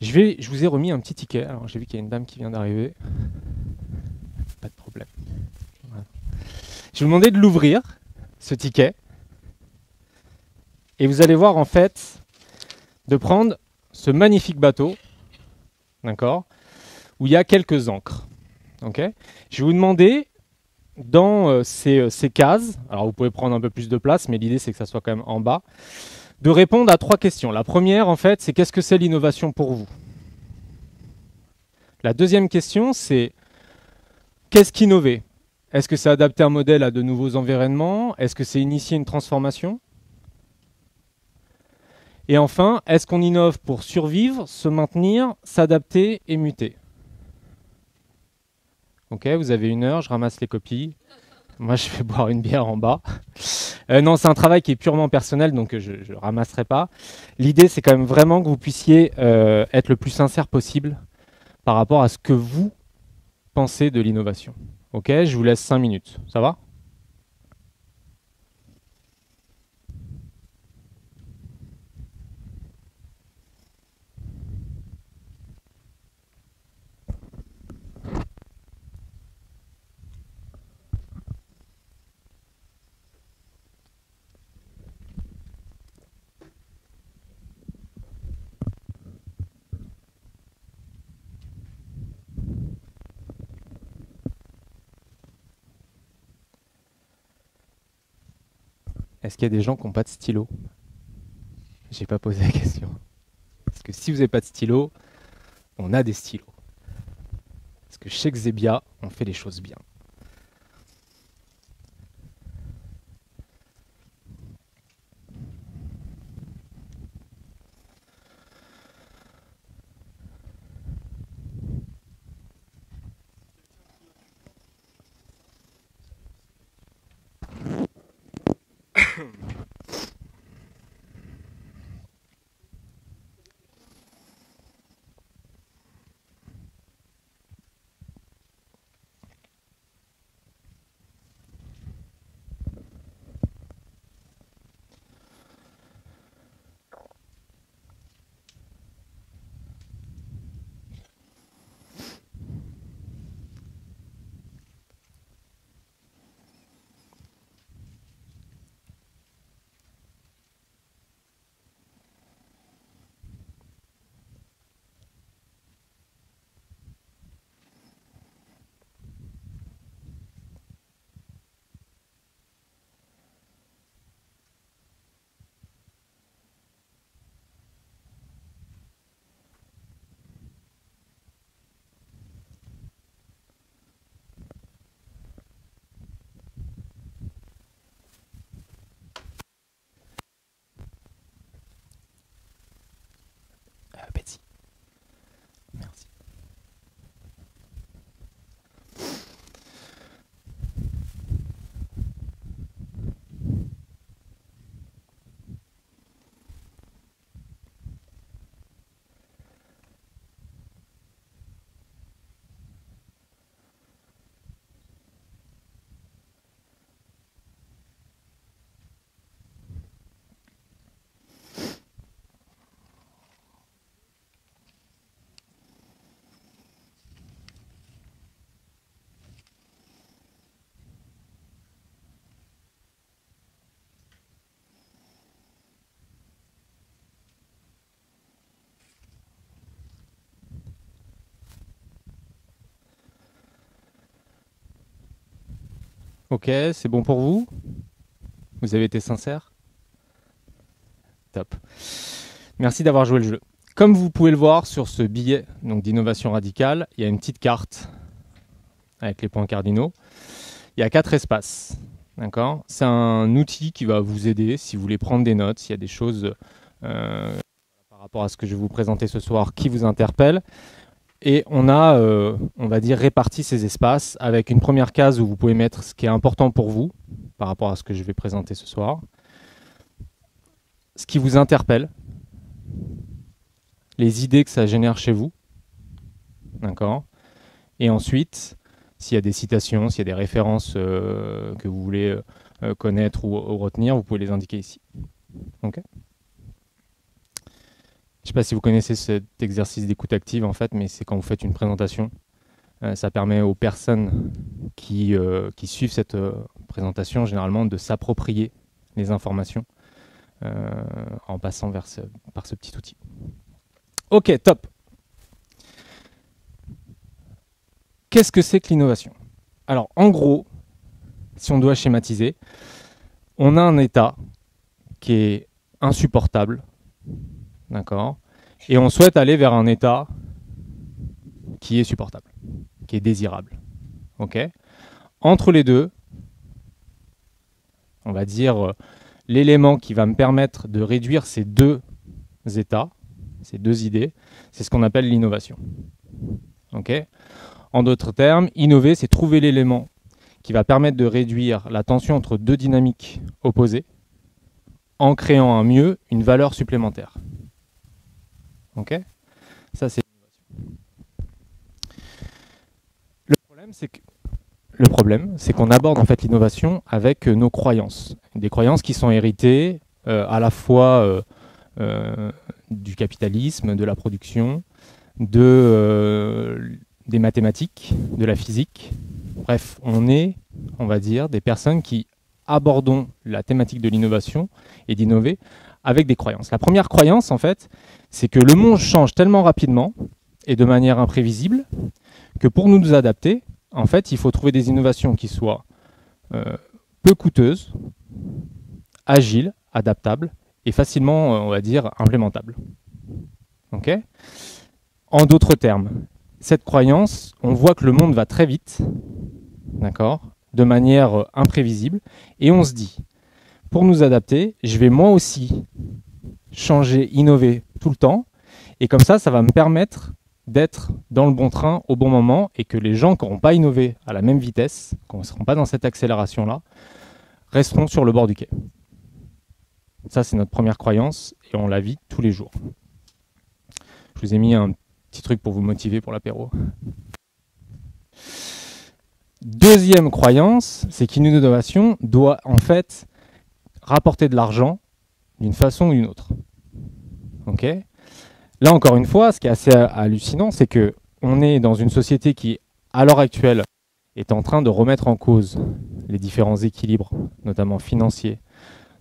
Je vous ai remis un petit ticket. Alors j'ai vu qu'il y a une dame qui vient d'arriver. Pas de problème. Voilà. Je vais vous demander de l'ouvrir, ce ticket. Et vous allez voir en fait de prendre ce magnifique bateau, d'accord, où il y a quelques ancres. Ok. Je vais vous demander dans ces cases, alors vous pouvez prendre un peu plus de place, mais l'idée c'est que ça soit quand même en bas, de répondre à 3 questions. La première en fait, c'est qu'est-ce que c'est l'innovation pour vous? La deuxième question, c'est qu'est-ce qu'innover? Est-ce que c'est adapter un modèle à de nouveaux environnements? Est-ce que c'est initier une transformation? Et enfin, est-ce qu'on innove pour survivre, se maintenir, s'adapter et muter? Ok, vous avez 1 heure, je ramasse les copies. Moi, je vais boire une bière en bas. Non, c'est un travail qui est purement personnel, donc je ne ramasserai pas. L'idée, c'est quand même vraiment que vous puissiez être le plus sincère possible par rapport à ce que vous pensez de l'innovation. Ok, je vous laisse 5 minutes. Ça va? Est-ce qu'il y a des gens qui n'ont pas de stylo? J'ai pas posé la question. Parce que si vous n'avez pas de stylo, on a des stylos. Parce que chez Xebia, on fait les choses bien. Betsy, merci. Ok, c'est bon pour vous? Vous avez été sincère? Top. Merci d'avoir joué le jeu. Comme vous pouvez le voir sur ce billet donc d'innovation radicale, il y a une petite carte avec les points cardinaux. Il y a 4 espaces. D'accord? C'est un outil qui va vous aider si vous voulez prendre des notes, s'il y a des choses par rapport à ce que je vais vous présenter ce soir qui vous interpellent. Et on a, on va dire, réparti ces espaces avec une première case où vous pouvez mettre ce qui est important pour vous par rapport à ce que je vais présenter ce soir, ce qui vous interpelle, les idées que ça génère chez vous, d'accord? Et ensuite, s'il y a des citations, s'il y a des références que vous voulez connaître ou retenir, vous pouvez les indiquer ici. Ok? Je ne sais pas si vous connaissez cet exercice d'écoute active, en fait, mais c'est quand vous faites une présentation. Ça permet aux personnes qui suivent cette présentation, généralement, de s'approprier les informations en passant par ce petit outil. Ok, top. Qu'est-ce que c'est que l'innovation? Alors, en gros, si on doit schématiser, on a un état qui est insupportable, d'accord? Et on souhaite aller vers un état qui est supportable, qui est désirable. Ok? Entre les deux, on va dire l'élément qui va me permettre de réduire ces deux états, ces deux idées, c'est ce qu'on appelle l'innovation. Ok? En d'autres termes, innover, c'est trouver l'élément qui va permettre de réduire la tension entre deux dynamiques opposées en créant un mieux, une valeur supplémentaire. Ok? Ça, c'est l'innovation. Le problème, c'est qu'on aborde en fait l'innovation avec nos croyances. Des croyances qui sont héritées à la fois du capitalisme, de la production, des mathématiques, de la physique. Bref, on va dire, des personnes qui abordons la thématique de l'innovation et d'innover avec des croyances. La première croyance, en fait, c'est que le monde change tellement rapidement et de manière imprévisible que pour nous adapter, en fait, il faut trouver des innovations qui soient peu coûteuses, agiles, adaptables et facilement, on va dire, implémentables. Ok ? En d'autres termes, cette croyance, on voit que le monde va très vite, d'accord, de manière imprévisible, et on se dit, pour nous adapter, je vais moi aussi changer, innover tout le temps, et comme ça va me permettre d'être dans le bon train au bon moment, et que les gens qui n'auront pas innové à la même vitesse, qui ne seront pas dans cette accélération-là, resteront sur le bord du quai. Ça, c'est notre première croyance, et on la vit tous les jours. Je vous ai mis un petit truc pour vous motiver pour l'apéro. Deuxième croyance, c'est qu'une innovation doit en fait rapporter de l'argent d'une façon ou d'une autre. Ok ? Là, encore une fois, ce qui est assez hallucinant, c'est qu'on est dans une société qui, à l'heure actuelle, est en train de remettre en cause les différents équilibres, notamment financiers,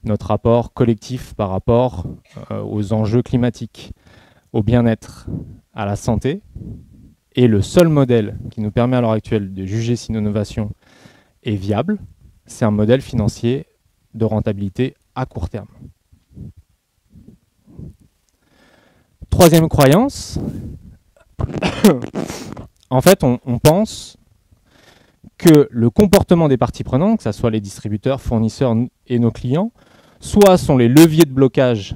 notre rapport collectif par rapport aux enjeux climatiques, au bien-être, à la santé. Et le seul modèle qui nous permet à l'heure actuelle de juger si une innovation est viable, c'est un modèle financier de rentabilité à court terme. Troisième croyance, en fait, on pense que le comportement des parties prenantes, que ce soit les distributeurs, fournisseurs et nos clients, soit sont les leviers de blocage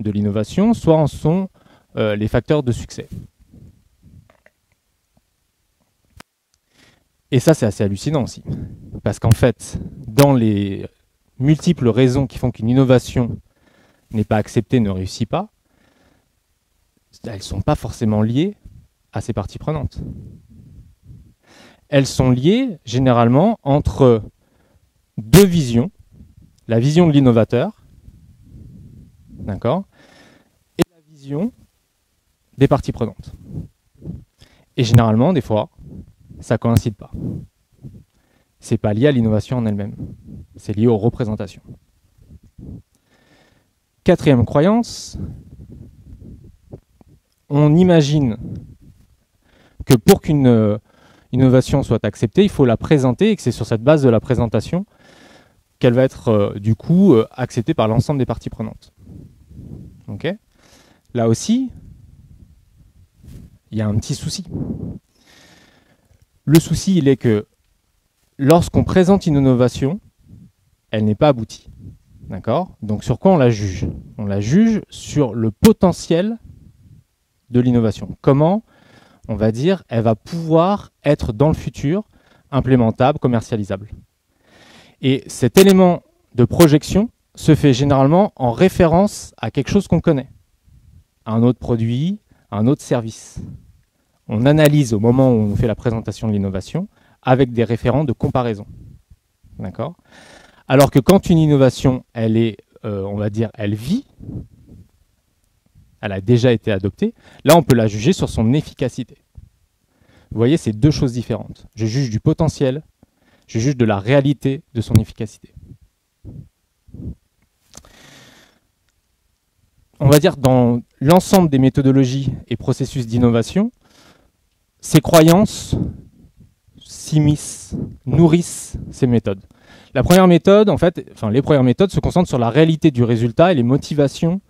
de l'innovation, soit en sont les facteurs de succès. Et ça, c'est assez hallucinant aussi. Parce qu'en fait, dans les multiples raisons qui font qu'une innovation n'est pas acceptée, ne réussit pas, elles ne sont pas forcément liées à ces parties prenantes. Elles sont liées généralement entre deux visions. La vision de l'innovateur, d'accord, et la vision des parties prenantes. Et généralement, des fois, ça ne coïncide pas. C'est pas lié à l'innovation en elle-même. C'est lié aux représentations. Quatrième croyance, on imagine que pour qu'une innovation soit acceptée, il faut la présenter et que c'est sur cette base de la présentation qu'elle va être du coup acceptée par l'ensemble des parties prenantes. Ok ? Là aussi, il y a un petit souci. Le souci, il est que lorsqu'on présente une innovation, elle n'est pas aboutie. D'accord ? Donc sur quoi on la juge ? On la juge sur le potentiel de l'innovation. Comment, on va dire, elle va pouvoir être dans le futur implémentable, commercialisable. Et cet élément de projection se fait généralement en référence à quelque chose qu'on connaît, à un autre produit, à un autre service. On analyse au moment où on fait la présentation de l'innovation avec des référents de comparaison. D'accord ? Alors que quand une innovation, elle est, on va dire, elle vit, elle a déjà été adoptée. Là, on peut la juger sur son efficacité. Vous voyez, c'est deux choses différentes. Je juge du potentiel, je juge de la réalité de son efficacité. On va dire dans l'ensemble des méthodologies et processus d'innovation, ces croyances s'immiscent, nourrissent ces méthodes. La première méthode, en fait, les premières méthodes se concentrent sur la réalité du résultat et les motivations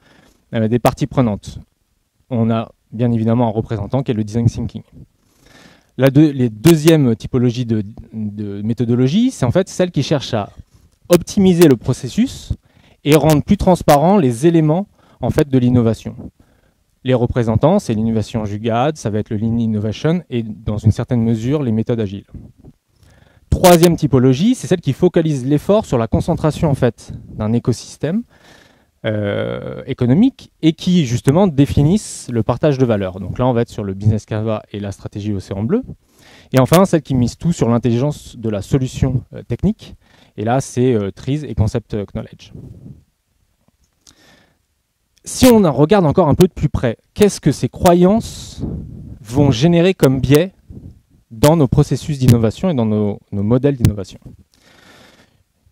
des parties prenantes. On a bien évidemment un représentant qui est le design thinking. Les deuxièmes typologies de méthodologie, c'est en fait celle qui cherche à optimiser le processus et rendre plus transparents les éléments en fait, de l'innovation. Les représentants, c'est l'innovation Jugad, ça va être le Lean Innovation et dans une certaine mesure, les méthodes agiles. Troisième typologie, c'est celle qui focalise l'effort sur la concentration en fait, d'un écosystème économique et qui justement définissent le partage de valeur. Donc là, on va être sur le business canvas et la stratégie Océan Bleu. Et enfin, celle qui mise tout sur l'intelligence de la solution technique. Et là, c'est TRIZ et Concept Knowledge. Si on en regarde encore un peu de plus près, qu'est-ce que ces croyances vont générer comme biais dans nos processus d'innovation et dans nos modèles d'innovation?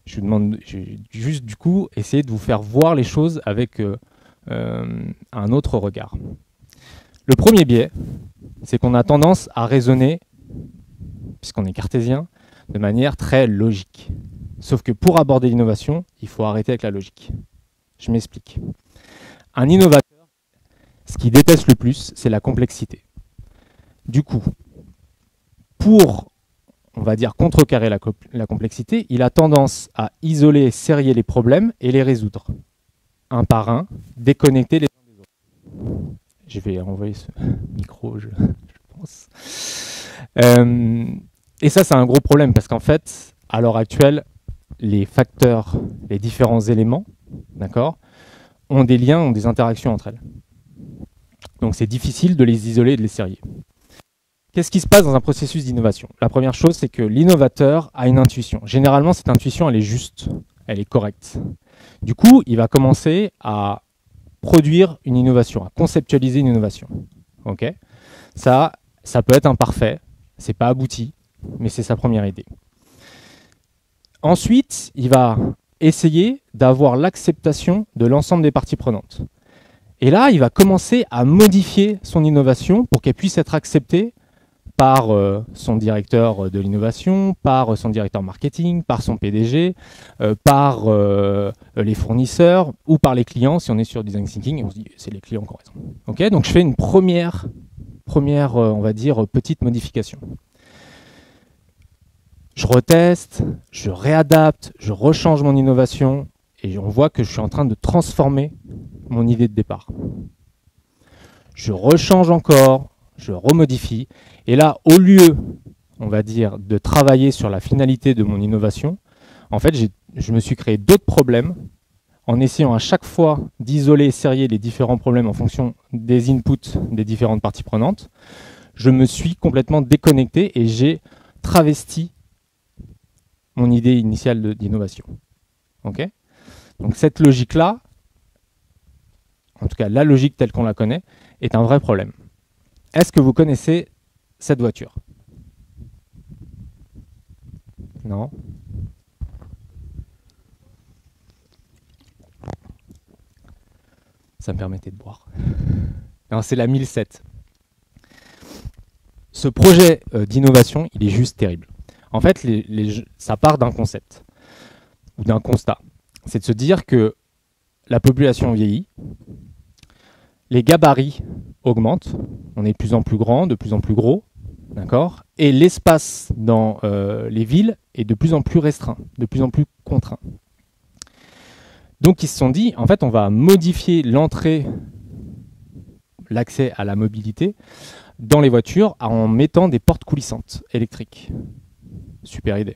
Je vais juste du coup essayer de vous faire voir les choses avec un autre regard. Le premier biais, c'est qu'on a tendance à raisonner, puisqu'on est cartésien, de manière très logique. Sauf que pour aborder l'innovation, il faut arrêter avec la logique. Je m'explique. Un innovateur, ce qu'il déteste le plus, c'est la complexité. Du coup, pour, on va dire, contrecarrer la complexité, il a tendance à isoler, serrer les problèmes et les résoudre. Un par un, déconnecter les uns des autres. Je vais envoyer ce micro, je pense. Et ça, c'est un gros problème parce qu'en fait, à l'heure actuelle, les facteurs, les différents éléments, d'accord, ont des liens, ont des interactions entre elles. Donc c'est difficile de les isoler et de les serrer. Qu'est-ce qui se passe dans un processus d'innovation? La première chose, c'est que l'innovateur a une intuition. Généralement, cette intuition, elle est juste, elle est correcte. Du coup, il va commencer à produire une innovation, à conceptualiser une innovation. Okay, ça peut être imparfait, c'est pas abouti, mais c'est sa première idée. Ensuite, il va essayer d'avoir l'acceptation de l'ensemble des parties prenantes. Et là, il va commencer à modifier son innovation pour qu'elle puisse être acceptée par son directeur de l'innovation, par son directeur marketing, par son PDG, par les fournisseurs ou par les clients, si on est sur design thinking, et on se dit c'est les clients qui ont raison. Okay, donc je fais une première on va dire, petite modification. Je reteste, je réadapte, je rechange mon innovation et on voit que je suis en train de transformer mon idée de départ. Je rechange encore, je remodifie et là, au lieu, on va dire, de travailler sur la finalité de mon innovation, en fait, je me suis créé d'autres problèmes en essayant à chaque fois d'isoler et serrer les différents problèmes en fonction des inputs des différentes parties prenantes. Je me suis complètement déconnecté et j'ai travesti mon idée initiale d'innovation. Okay, donc cette logique-là, en tout cas la logique telle qu'on la connaît, est un vrai problème. Est-ce que vous connaissez cette voiture? Non? Ça me permettait de boire. Non, c'est la 1007. Ce projet d'innovation, il est juste terrible. En fait, ça part d'un concept ou d'un constat. C'est de se dire que la population vieillit, les gabarits augmentent, on est de plus en plus grand, de plus en plus gros, d'accord, et l'espace dans les villes est de plus en plus restreint, de plus en plus contraint. Donc ils se sont dit, en fait, on va modifier l'accès à la mobilité dans les voitures en mettant des portes coulissantes électriques. Super idée.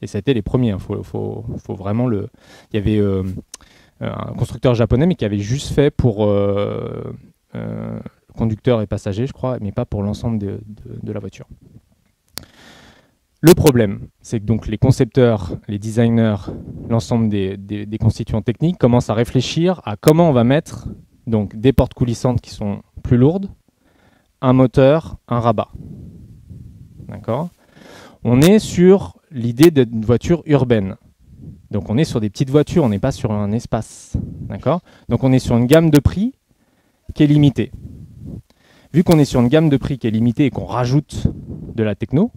Et ça a été les premiers. Il faut vraiment le. Il y avait un constructeur japonais, mais qui avait juste fait pour conducteurs et passagers, je crois, mais pas pour l'ensemble de la voiture. Le problème, c'est que donc les concepteurs, les designers, l'ensemble des constituants techniques commencent à réfléchir à comment on va mettre Donc des portes coulissantes qui sont plus lourdes, un moteur, un rabat. D'accord ? On est sur l'idée d'une voiture urbaine. Donc on est sur des petites voitures, on n'est pas sur un espace. D'accord ? Donc on est sur une gamme de prix qui est limitée. Vu qu'on est sur une gamme de prix qui est limitée et qu'on rajoute de la techno,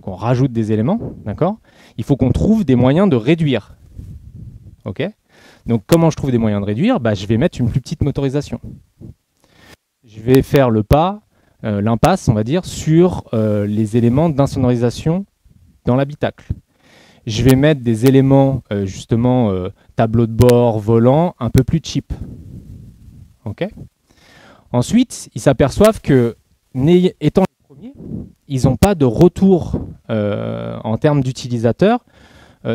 qu'on rajoute des éléments, d'accord ? Il faut qu'on trouve des moyens de réduire. Ok ? Donc comment je trouve des moyens de réduire ? Je vais mettre une plus petite motorisation. Je vais faire le pas, l'impasse, on va dire, sur les éléments d'insonorisation dans l'habitacle. Je vais mettre des éléments, justement, tableau de bord, volant, un peu plus cheap. Ok ? Ensuite, ils s'aperçoivent que, étant les premiers, ils n'ont pas de retour en termes d'utilisateurs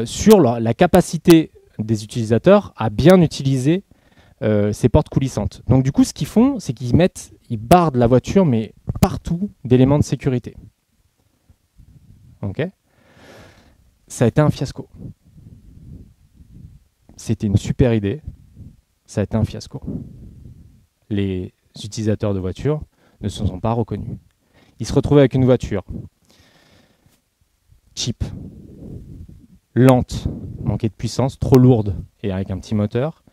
sur la capacité des utilisateurs à bien utiliser ces portes coulissantes. Donc du coup, ce qu'ils font, c'est qu'ils bardent la voiture, mais partout, d'éléments de sécurité. Ok ? Ça a été un fiasco. C'était une super idée. Ça a été un fiasco. Les utilisateurs de voitures ne se sont pas reconnus. Ils se retrouvaient avec une voiture cheap, lente, manquait de puissance, trop lourde et avec un petit moteur.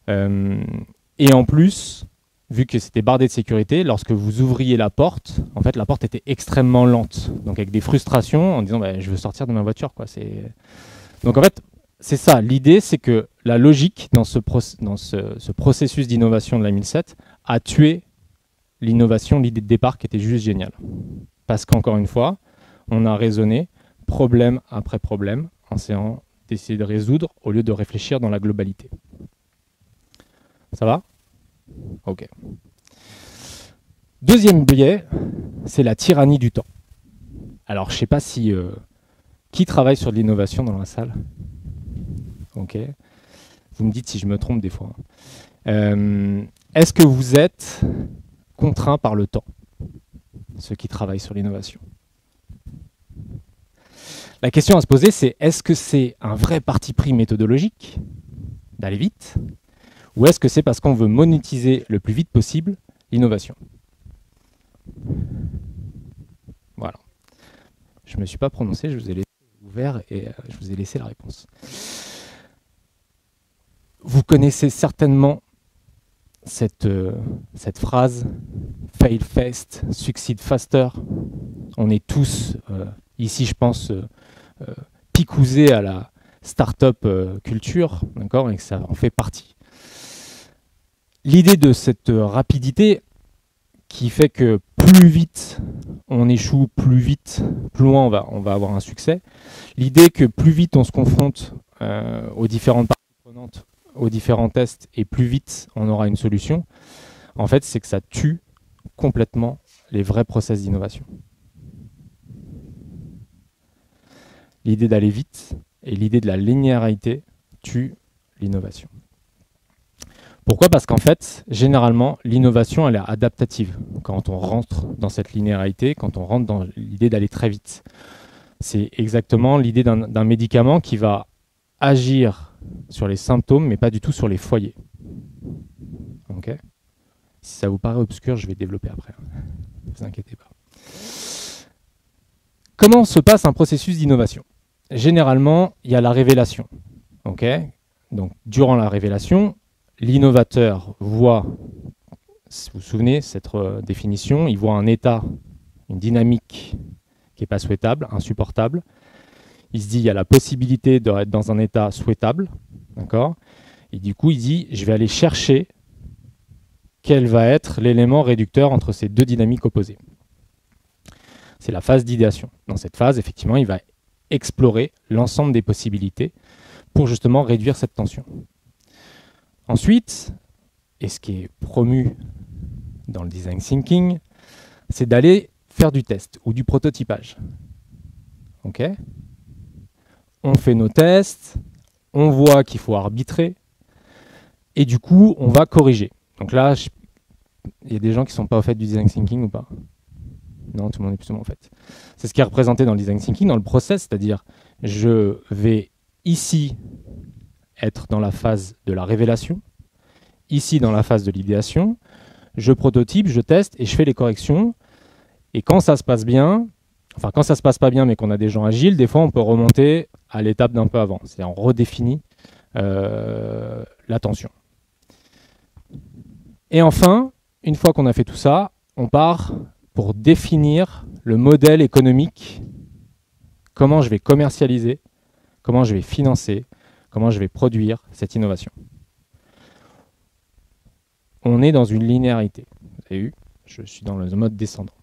Et en plus, vu que c'était bardé de sécurité, lorsque vous ouvriez la porte, en fait, la porte était extrêmement lente. Donc avec des frustrations en disant je veux sortir de ma voiture, quoi. Donc en fait, c'est ça. L'idée, c'est que la logique dans ce processus d'innovation de la 1007 a tué l'innovation, l'idée de départ qui était juste géniale. Parce qu'encore une fois, on a raisonné problème après problème en essayant d'essayer de résoudre au lieu de réfléchir dans la globalité. Ça va ? Ok. Deuxième biais, c'est la tyrannie du temps. Alors, je ne sais pas si... qui travaille sur de l'innovation dans la salle ? Ok. Vous me dites si je me trompe des fois. Est-ce que vous êtes contraint par le temps, ceux qui travaillent sur l'innovation ? La question à se poser, c'est est-ce que c'est un vrai parti pris méthodologique d'aller vite, ou est-ce que c'est parce qu'on veut monétiser le plus vite possible l'innovation ? Voilà. Je ne me suis pas prononcé, je vous ai laissé ouvert et je vous ai laissé la réponse. Vous connaissez certainement cette phrase « fail fast, succeed faster ». On est tous, ici je pense, picousés à la start-up culture, d'accord, et que ça en fait partie. L'idée de cette rapidité qui fait que plus vite on échoue, plus vite, plus loin on va avoir un succès. L'idée que plus vite on se confronte aux différentes parties prenantes, aux différents tests, et plus vite on aura une solution, en fait, c'est que ça tue complètement les vrais process d'innovation. L'idée d'aller vite et l'idée de la linéarité tue l'innovation. Pourquoi ? Parce qu'en fait, généralement, l'innovation, elle est adaptative quand on rentre dans cette linéarité, quand on rentre dans l'idée d'aller très vite. C'est exactement l'idée d'un médicament qui va agir sur les symptômes, mais pas du tout sur les foyers. Ok ? Si ça vous paraît obscur, je vais développer après. Ne vous inquiétez pas. Comment se passe un processus d'innovation ? Généralement, il y a la révélation. Ok ? Donc, durant la révélation, l'innovateur voit, si vous vous souvenez, cette définition, il voit un état, une dynamique qui n'est pas souhaitable, insupportable. Il se dit, il y a la possibilité d'être dans un état souhaitable, d'accord ? Et du coup, il dit, je vais aller chercher quel va être l'élément réducteur entre ces deux dynamiques opposées. C'est la phase d'idéation. Dans cette phase, effectivement, il va explorer l'ensemble des possibilités pour justement réduire cette tension. Ensuite, et ce qui est promu dans le design thinking, c'est d'aller faire du test ou du prototypage. Ok ? On fait nos tests, on voit qu'il faut arbitrer, et du coup, on va corriger. Donc là, il y a des gens qui ne sont pas au fait du design thinking ou pas ? Non, tout le monde est plus ou moins au fait. C'est ce qui est représenté dans le design thinking, dans le process, c'est-à-dire je vais ici être dans la phase de la révélation, ici dans la phase de l'idéation, je prototype, je teste et je fais les corrections. Et quand ça se passe bien, enfin quand ça se passe pas bien mais qu'on a des gens agiles, des fois on peut remonter à l'étape d'un peu avant. C'est-à-dire on redéfinit la tension. Et enfin, une fois qu'on a fait tout ça, on part pour définir le modèle économique, comment je vais commercialiser, comment je vais financer, comment je vais produire cette innovation. On est dans une linéarité. Vous avez vu, je suis dans le mode descendant.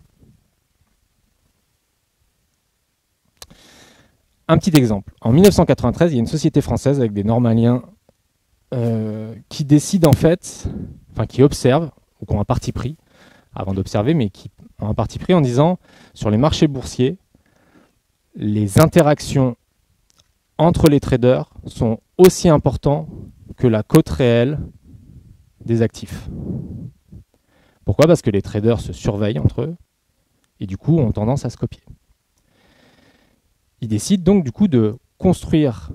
Un petit exemple. En 1993, il y a une société française avec des normaliens qui décident en fait, enfin qui observent, ou qui ont un parti pris, avant d'observer, mais qui ont un parti pris en disant, sur les marchés boursiers, les interactions entre les traders sont aussi importantes que la cote réelle des actifs. Pourquoi ? Parce que les traders se surveillent entre eux et du coup ont tendance à se copier. Ils décident donc du coup de construire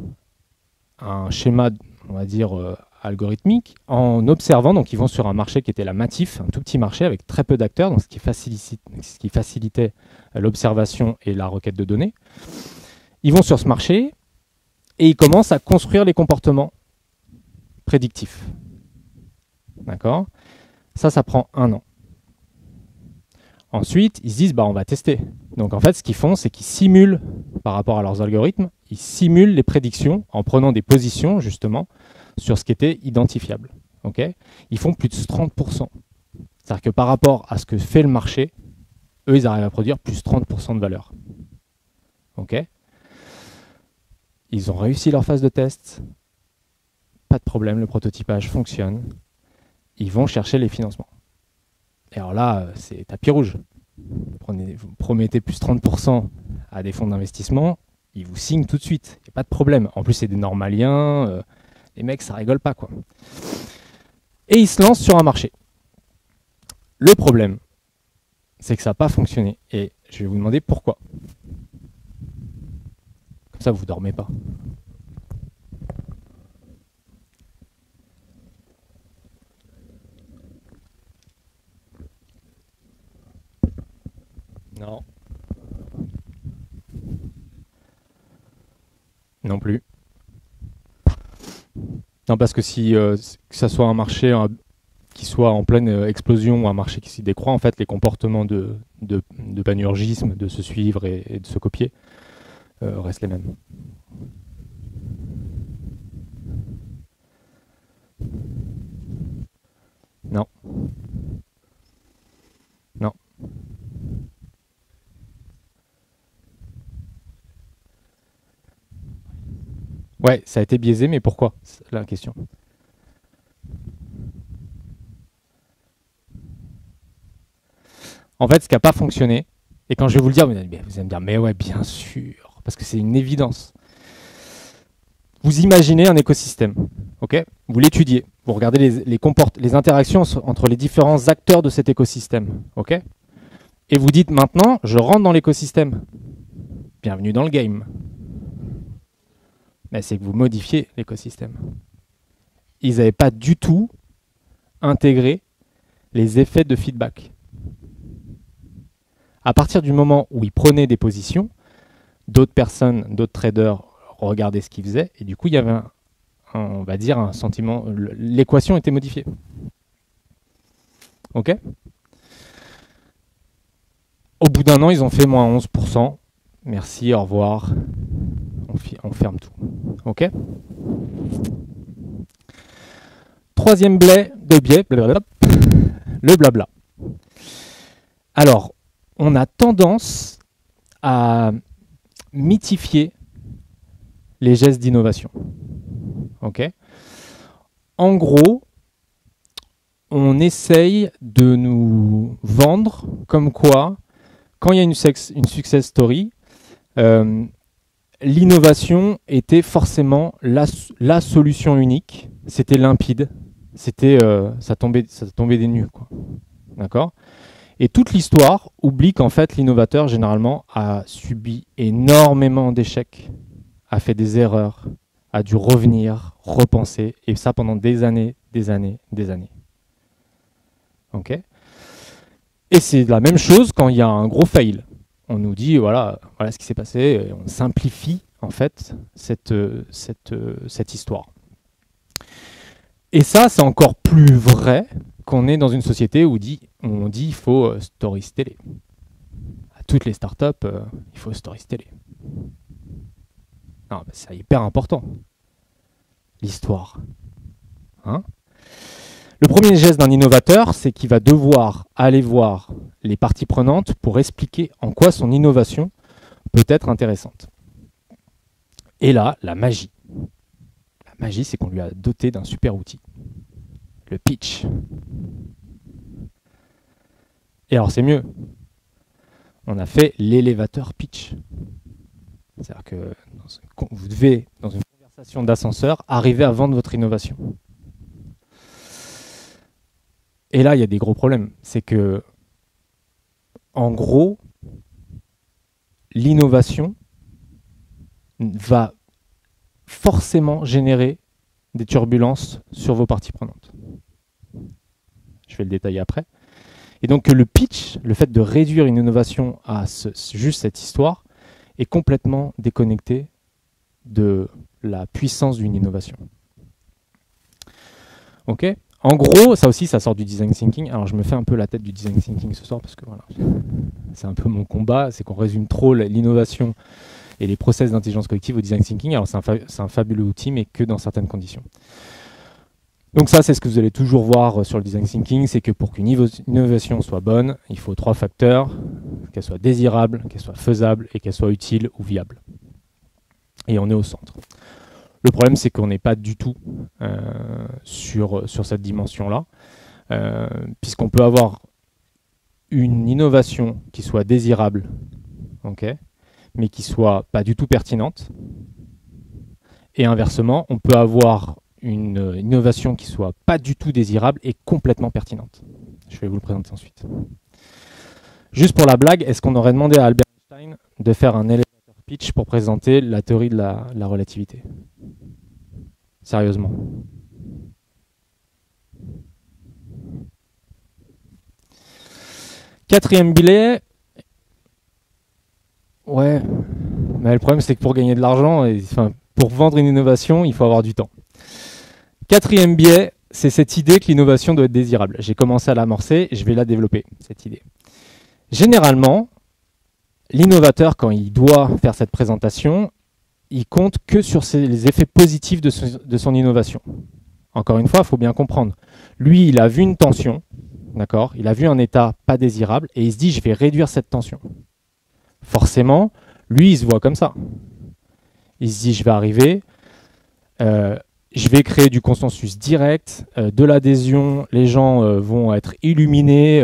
un schéma, on va dire, algorithmique en observant, donc ils vont sur un marché qui était la Matif, un tout petit marché avec très peu d'acteurs, donc ce qui facilitait l'observation et la requête de données. Ils vont sur ce marché et ils commencent à construire les comportements prédictifs. D'accord ? Ça prend 1 an. Ensuite, ils se disent, on va tester. Donc en fait, ce qu'ils font, c'est qu'ils simulent, par rapport à leurs algorithmes, ils simulent les prédictions en prenant des positions, justement, sur ce qui était identifiable. Okay ? Ils font plus de 30%. C'est-à-dire que par rapport à ce que fait le marché, eux, ils arrivent à produire plus 30% de valeur. Okay ? Ils ont réussi leur phase de test. Pas de problème, le prototypage fonctionne. Ils vont chercher les financements. Et alors là, c'est tapis rouge. Vous promettez plus 30% à des fonds d'investissement, ils vous signent tout de suite. Il n'y a pas de problème. En plus, c'est des normaliens. Les mecs, ça rigole pas, quoi. Et ils se lancent sur un marché. Le problème, c'est que ça n'a pas fonctionné. Et je vais vous demander pourquoi. Comme ça, vous ne dormez pas. Non. Non plus. Non, parce que si que ça soit un marché qui soit en pleine explosion ou un marché qui s'y décroît, en fait, les comportements de panurgisme, de se suivre et de se copier restent les mêmes. Non. Non. Ouais, ça a été biaisé, mais pourquoi ? C'est la question. En fait, ce qui n'a pas fonctionné, et quand je vais vous le dire, vous allez me dire, mais ouais, bien sûr, parce que c'est une évidence. Vous imaginez un écosystème, ok ? Vous l'étudiez, vous regardez les interactions entre les différents acteurs de cet écosystème, ok ? Et vous dites maintenant, je rentre dans l'écosystème. Bienvenue dans le game. Mais c'est que vous modifiez l'écosystème. Ils n'avaient pas du tout intégré les effets de feedback. À partir du moment où ils prenaient des positions, d'autres personnes, d'autres traders regardaient ce qu'ils faisaient, et du coup, il y avait on va dire un sentiment, l'équation était modifiée. Ok ? Au bout d'1 an, ils ont fait moins 11%. Merci, au revoir. On ferme tout. Ok ? Troisième biais, le blabla. Alors, on a tendance à mythifier les gestes d'innovation. Ok ? En gros, on essaye de nous vendre comme quoi, quand il y a une success story, l'innovation était forcément la solution unique. C'était limpide. Ça tombait des nues, quoi. D'accord ? Et toute l'histoire oublie qu'en fait, l'innovateur, généralement, a subi énormément d'échecs, a fait des erreurs, a dû revenir, repenser, et ça pendant des années, des années, des années. Ok ? Et c'est la même chose quand il y a un gros fail. On nous dit, voilà ce qui s'est passé, et on simplifie en fait cette histoire. Et ça, c'est encore plus vrai qu'on est dans une société où on dit il faut storyteller. À toutes les startups, il faut storyteller. Non, c'est hyper important. L'histoire. Hein ? Le premier geste d'un innovateur, c'est qu'il va devoir aller voir les parties prenantes pour expliquer en quoi son innovation peut être intéressante. Et là, la magie. La magie, c'est qu'on lui a doté d'un super outil. Le pitch. Et alors, c'est mieux. On a fait l'élévateur pitch. C'est-à-dire que vous devez, dans une conversation d'ascenseur, arriver à vendre votre innovation. Et là, il y a des gros problèmes. C'est que, en gros, l'innovation va forcément générer des turbulences sur vos parties prenantes. Je vais le détailler après. Et donc le pitch, le fait de réduire une innovation à juste cette histoire, est complètement déconnecté de la puissance d'une innovation. Ok ? En gros, ça aussi, ça sort du design thinking. Alors je me fais un peu la tête du design thinking ce soir parce que voilà, c'est un peu mon combat, c'est qu'on résume trop l'innovation et les process d'intelligence collective au design thinking. Alors c'est un fabuleux outil, mais que dans certaines conditions. Donc ça, c'est ce que vous allez toujours voir sur le design thinking, c'est que pour qu'une innovation soit bonne, il faut 3 facteurs, qu'elle soit désirable, qu'elle soit faisable et qu'elle soit utile ou viable. Et on est au centre. Le problème, c'est qu'on n'est pas du tout sur cette dimension-là, puisqu'on peut avoir une innovation qui soit désirable, okay, mais qui soit pas du tout pertinente. Et inversement, on peut avoir une innovation qui soit pas du tout désirable et complètement pertinente. Je vais vous le présenter ensuite. Juste pour la blague, est-ce qu'on aurait demandé à Albert Einstein de faire un elevator pitch pour présenter la théorie de la relativité? Sérieusement. Quatrième billet. Ouais. Mais le problème, c'est que pour gagner de l'argent, pour vendre une innovation, il faut avoir du temps. Quatrième biais, c'est cette idée que l'innovation doit être désirable. J'ai commencé à l'amorcer, je vais la développer, cette idée. Généralement, l'innovateur, quand il doit faire cette présentation, il compte que sur les effets positifs de son innovation. Encore une fois, il faut bien comprendre. Lui, il a vu une tension, d'accord ? Il a vu un état pas désirable, et il se dit, je vais réduire cette tension. Forcément, lui, il se voit comme ça. Il se dit, je vais arriver, je vais créer du consensus direct, de l'adhésion, les gens vont être illuminés,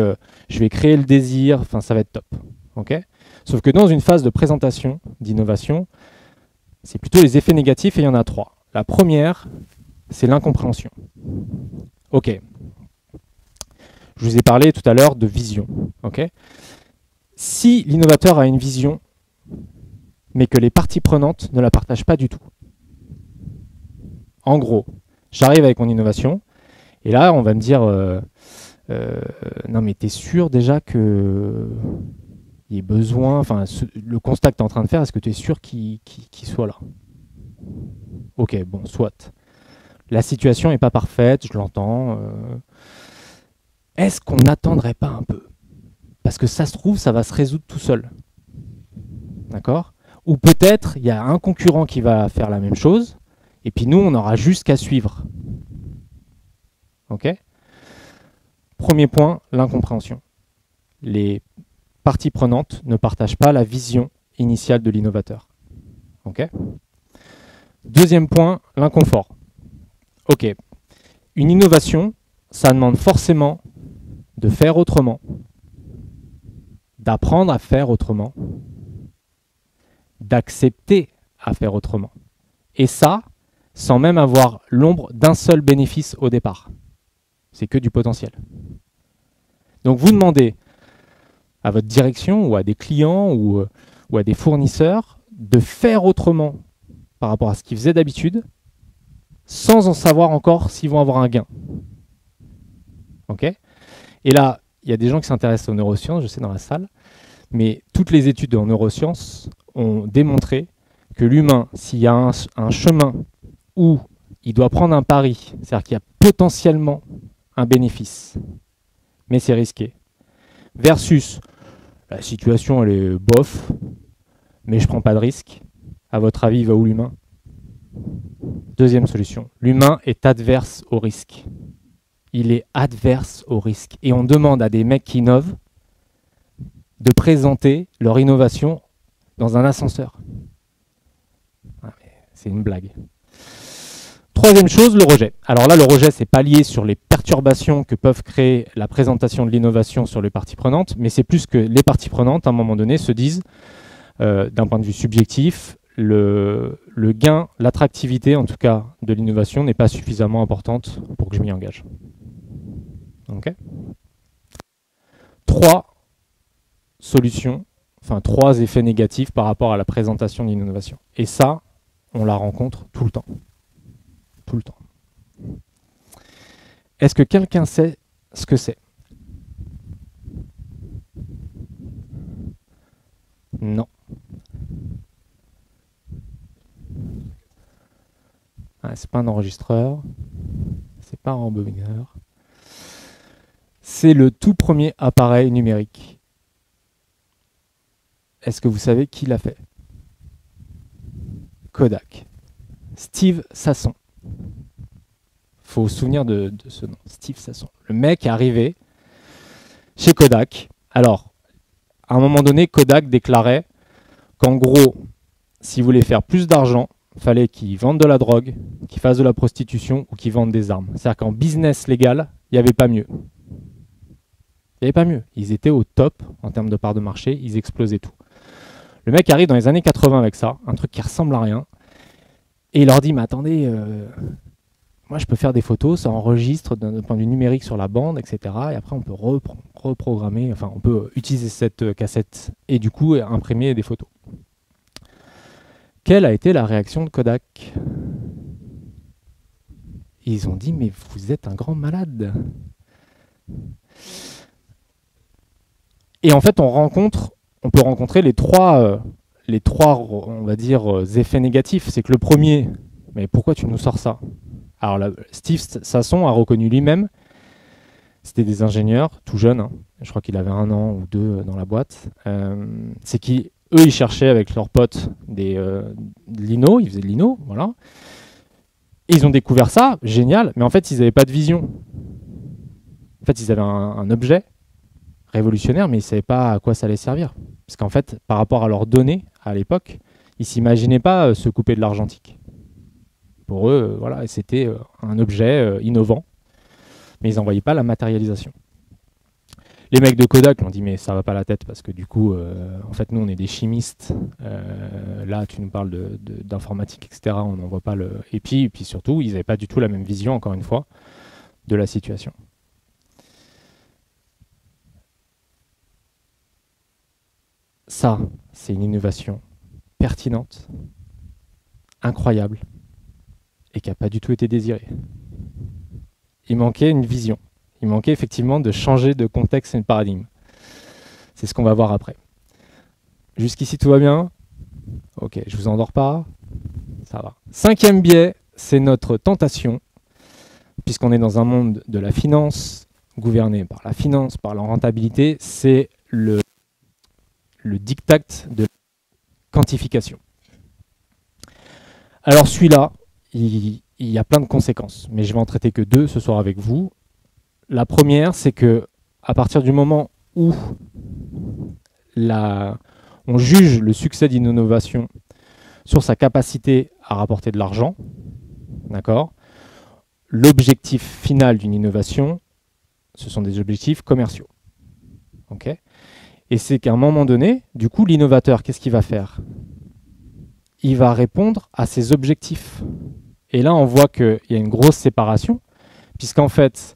je vais créer le désir, enfin ça va être top. Okay ? Sauf que dans une phase de présentation, d'innovation, c'est plutôt les effets négatifs et il y en a 3. La première, c'est l'incompréhension. Ok. Je vous ai parlé tout à l'heure de vision. Okay ? Si l'innovateur a une vision, mais que les parties prenantes ne la partagent pas du tout, en gros, j'arrive avec mon innovation, et là, on va me dire non, mais t'es sûr déjà qu'il y ait besoin, le constat que tu es en train de faire, est-ce que tu es sûr qu'il soit là? Ok, bon, soit. La situation n'est pas parfaite, je l'entends. Est-ce qu'on n'attendrait pas un peu? Parce que ça se trouve, ça va se résoudre tout seul. D'accord? Ou peut-être, il y a un concurrent qui va faire la même chose, et puis nous, on aura juste qu'à suivre. Ok ? Premier point, l'incompréhension. Les parties prenantes ne partagent pas la vision initiale de l'innovateur. Ok ? Deuxième point, l'inconfort. Ok. Une innovation, ça demande forcément de faire autrement, d'apprendre à faire autrement, d'accepter à faire autrement. Et ça, sans même avoir l'ombre d'un seul bénéfice au départ. C'est que du potentiel. Donc vous demandez à votre direction ou à des clients ou à des fournisseurs de faire autrement par rapport à ce qu'ils faisaient d'habitude sans en savoir encore s'ils vont avoir un gain. Ok ? Et là, il y a des gens qui s'intéressent aux neurosciences, je sais, dans la salle, mais toutes les études en neurosciences ont démontré que l'humain, s'il y a un chemin où il doit prendre un pari, c'est-à-dire qu'il y a potentiellement un bénéfice, mais c'est risqué, versus la situation, elle est bof, mais je prends pas de risque, à votre avis, il va où l'humain ? Deuxième solution, l'humain est adverse au risque. Il est adverse au risque. Et on demande à des mecs qui innovent de présenter leur innovation dans un ascenseur. C'est une blague. Troisième chose, le rejet. Alors là, le rejet, c'est pas lié sur les perturbations que peuvent créer la présentation de l'innovation sur les parties prenantes, mais c'est plus que les parties prenantes, à un moment donné, se disent, d'un point de vue subjectif, le gain, l'attractivité, en tout cas, de l'innovation n'est pas suffisamment importante pour que je m'y engage. Okay. 3 solutions, enfin 3 effets négatifs par rapport à la présentation d'une innovation. Et ça, on la rencontre tout le temps. Tout le temps. Est-ce que quelqu'un sait ce que c'est ? Non. Ah, c'est pas un enregistreur, c'est pas un rembobineur. C'est le tout premier appareil numérique. Est-ce que vous savez qui l'a fait ? Kodak. Steve Sasson. Faut se souvenir de ce nom, Steve Sasson. Le mec est arrivé chez Kodak. Alors, à un moment donné, Kodak déclarait qu'en gros, s'il voulait faire plus d'argent, il fallait qu'il vende de la drogue, qu'il fasse de la prostitution ou qu'il vende des armes. C'est-à-dire qu'en business légal, il n'y avait pas mieux. Il n'y avait pas mieux. Ils étaient au top en termes de part de marché, ils explosaient tout. Le mec arrive dans les années 80 avec ça, un truc qui ressemble à rien, et il leur dit, mais attendez, moi je peux faire des photos, ça enregistre d'un point de vue numérique sur la bande, etc. Et après on peut reprogrammer, enfin on peut utiliser cette cassette et du coup imprimer des photos. Quelle a été la réaction de Kodak ? Ils ont dit, mais vous êtes un grand malade. Et en fait, on peut rencontrer les trois, on va dire, effets négatifs. C'est que le premier, mais pourquoi tu nous sors ça ? Alors là, Steve Sasson a reconnu lui-même, c'était des ingénieurs, tout jeunes, hein, je crois qu'il avait 1 an ou 2 dans la boîte, c'est qu'eux, ils cherchaient avec leurs potes de l'INO, ils faisaient de l'INO, voilà. Et ils ont découvert ça, génial, mais en fait, ils n'avaient pas de vision. En fait, ils avaient un objet révolutionnaire, mais ils ne savaient pas à quoi ça allait servir. Parce qu'en fait, par rapport à leurs données, à l'époque, ils ne s'imaginaient pas se couper de l'argentique. Pour eux, voilà, c'était un objet innovant, mais ils n'en voyaient pas la matérialisation. Les mecs de Kodak m'ont dit, mais ça va pas la tête, parce que du coup, en fait, nous, on est des chimistes. Là, tu nous parles d'informatique, etc. On n'en voit pas le... Et puis surtout, ils n'avaient pas du tout la même vision, encore une fois, de la situation. Ça, c'est une innovation pertinente, incroyable, et qui n'a pas du tout été désirée. Il manquait une vision. Il manquait effectivement de changer de contexte et de paradigme. C'est ce qu'on va voir après. Jusqu'ici, tout va bien ? Ok, je vous endors pas ? Ça va. 5e biais, c'est notre tentation, puisqu'on est dans un monde de la finance, gouverné par la finance, par la rentabilité, c'est le diktat de la quantification. Alors celui-là, il y a plein de conséquences, mais je vais en traiter que 2 ce soir avec vous. La première, c'est que à partir du moment où on juge le succès d'une innovation sur sa capacité à rapporter de l'argent, d'accord ? L'objectif final d'une innovation, ce sont des objectifs commerciaux. Okay ? Et c'est qu'à un moment donné, du coup, l'innovateur, qu'est-ce qu'il va faire ? Il va répondre à ses objectifs. Et là, on voit qu'il y a une grosse séparation, puisqu'en fait,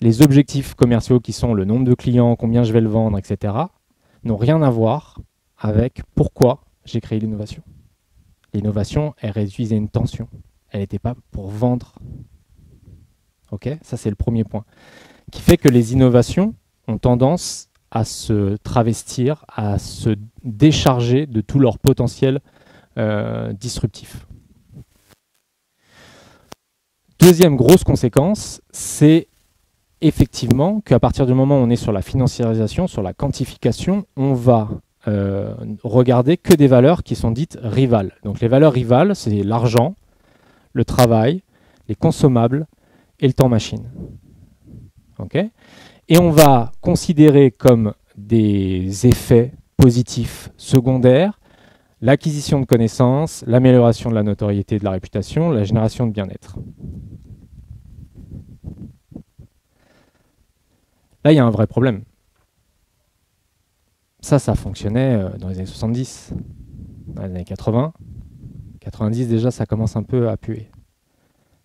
les objectifs commerciaux qui sont le nombre de clients, combien je vais le vendre, etc., n'ont rien à voir avec pourquoi j'ai créé l'innovation. L'innovation, elle réduisait une tension. elle n'était pas pour vendre. Ok, ça c'est le premier point. Qui fait que les innovations ont tendance à se travestir, à se décharger de tout leur potentiel disruptif. Deuxième grosse conséquence, c'est effectivement qu'à partir du moment où on est sur la financiarisation, sur la quantification, on va regarder que des valeurs qui sont dites rivales. Donc les valeurs rivales, c'est l'argent, le travail, les consommables et le temps machine. Okay, et on va considérer comme des effets positifs secondaires l'acquisition de connaissances, l'amélioration de la notoriété et de la réputation, la génération de bien-être. Là, il y a un vrai problème. Ça fonctionnait dans les années 70, dans les années 80. 90 déjà, ça commence un peu à puer.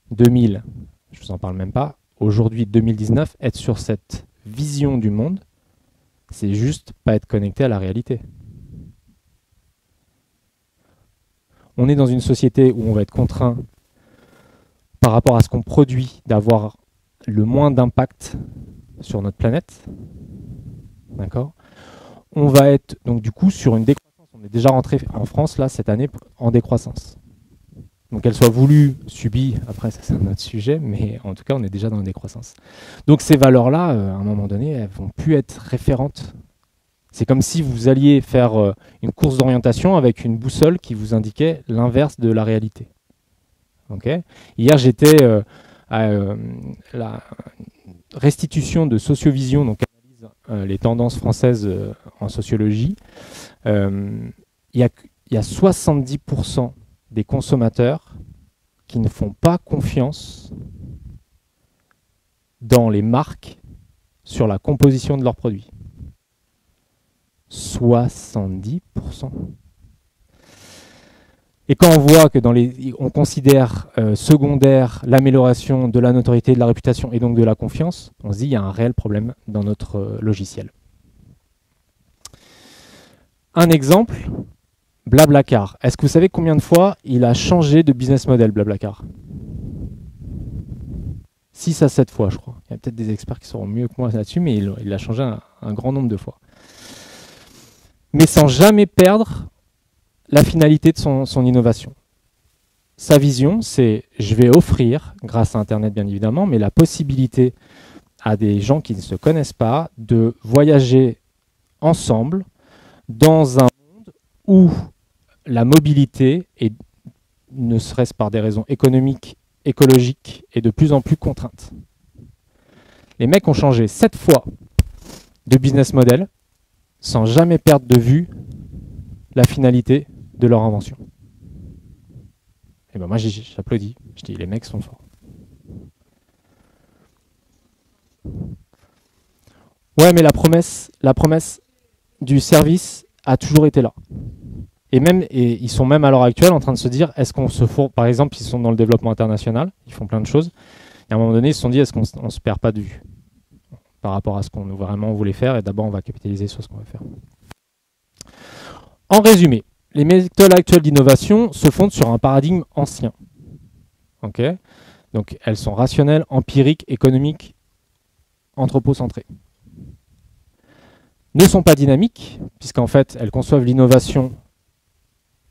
2000, je ne vous en parle même pas. Aujourd'hui, 2019, être sur cette vision du monde, c'est juste pas être connecté à la réalité. On est dans une société où on va être contraint, par rapport à ce qu'on produit, d'avoir le moins d'impact sur notre planète. D'accord ? On va être donc du coup sur une décroissance. On est déjà rentré en France là cette année en décroissance. Donc qu'elle soit voulue, subie, après ça c'est un autre sujet, mais en tout cas on est déjà dans une décroissance. Donc ces valeurs-là, à un moment donné, elles vont plus être référentes. C'est comme si vous alliez faire une course d'orientation avec une boussole qui vous indiquait l'inverse de la réalité. Okay ? Hier j'étais à la restitution de Sociovision, donc analyse les tendances françaises en sociologie. Il y a 70% des consommateurs qui ne font pas confiance dans les marques sur la composition de leurs produits. 70%. Et quand on voit que on considère secondaire l'amélioration de la notoriété, de la réputation et donc de la confiance, on se dit qu'il y a un réel problème dans notre logiciel. Un exemple, Blablacar. Est-ce que vous savez combien de fois il a changé de business model, Blablacar ? 6 à 7 fois, je crois. Il y a peut-être des experts qui sauront mieux que moi là-dessus, mais il a changé un grand nombre de fois. Mais sans jamais perdre la finalité de son innovation. Sa vision, c'est je vais offrir, grâce à Internet bien évidemment, mais la possibilité à des gens qui ne se connaissent pas de voyager ensemble dans un monde où la mobilité est, ne serait-ce par des raisons économiques, écologiques, et de plus en plus contrainte. Les mecs ont changé 7 fois de business model sans jamais perdre de vue la finalité de leur invention. Et ben moi j'applaudis, je dis les mecs sont forts. Ouais, mais la promesse du service a toujours été là. Et ils sont même à l'heure actuelle en train de se dire, est-ce qu'on se fourre, par exemple, ils sont dans le développement international, ils font plein de choses, et à un moment donné, ils se sont dit, est-ce qu'on ne se perd pas de vue par rapport à ce qu'on vraiment voulait faire, et d'abord on va capitaliser sur ce qu'on va faire. En résumé, les méthodes actuelles d'innovation se fondent sur un paradigme ancien. Okay ? Donc elles sont rationnelles, empiriques, économiques, anthropocentrées. Ne sont pas dynamiques, puisqu'en fait elles conçoivent l'innovation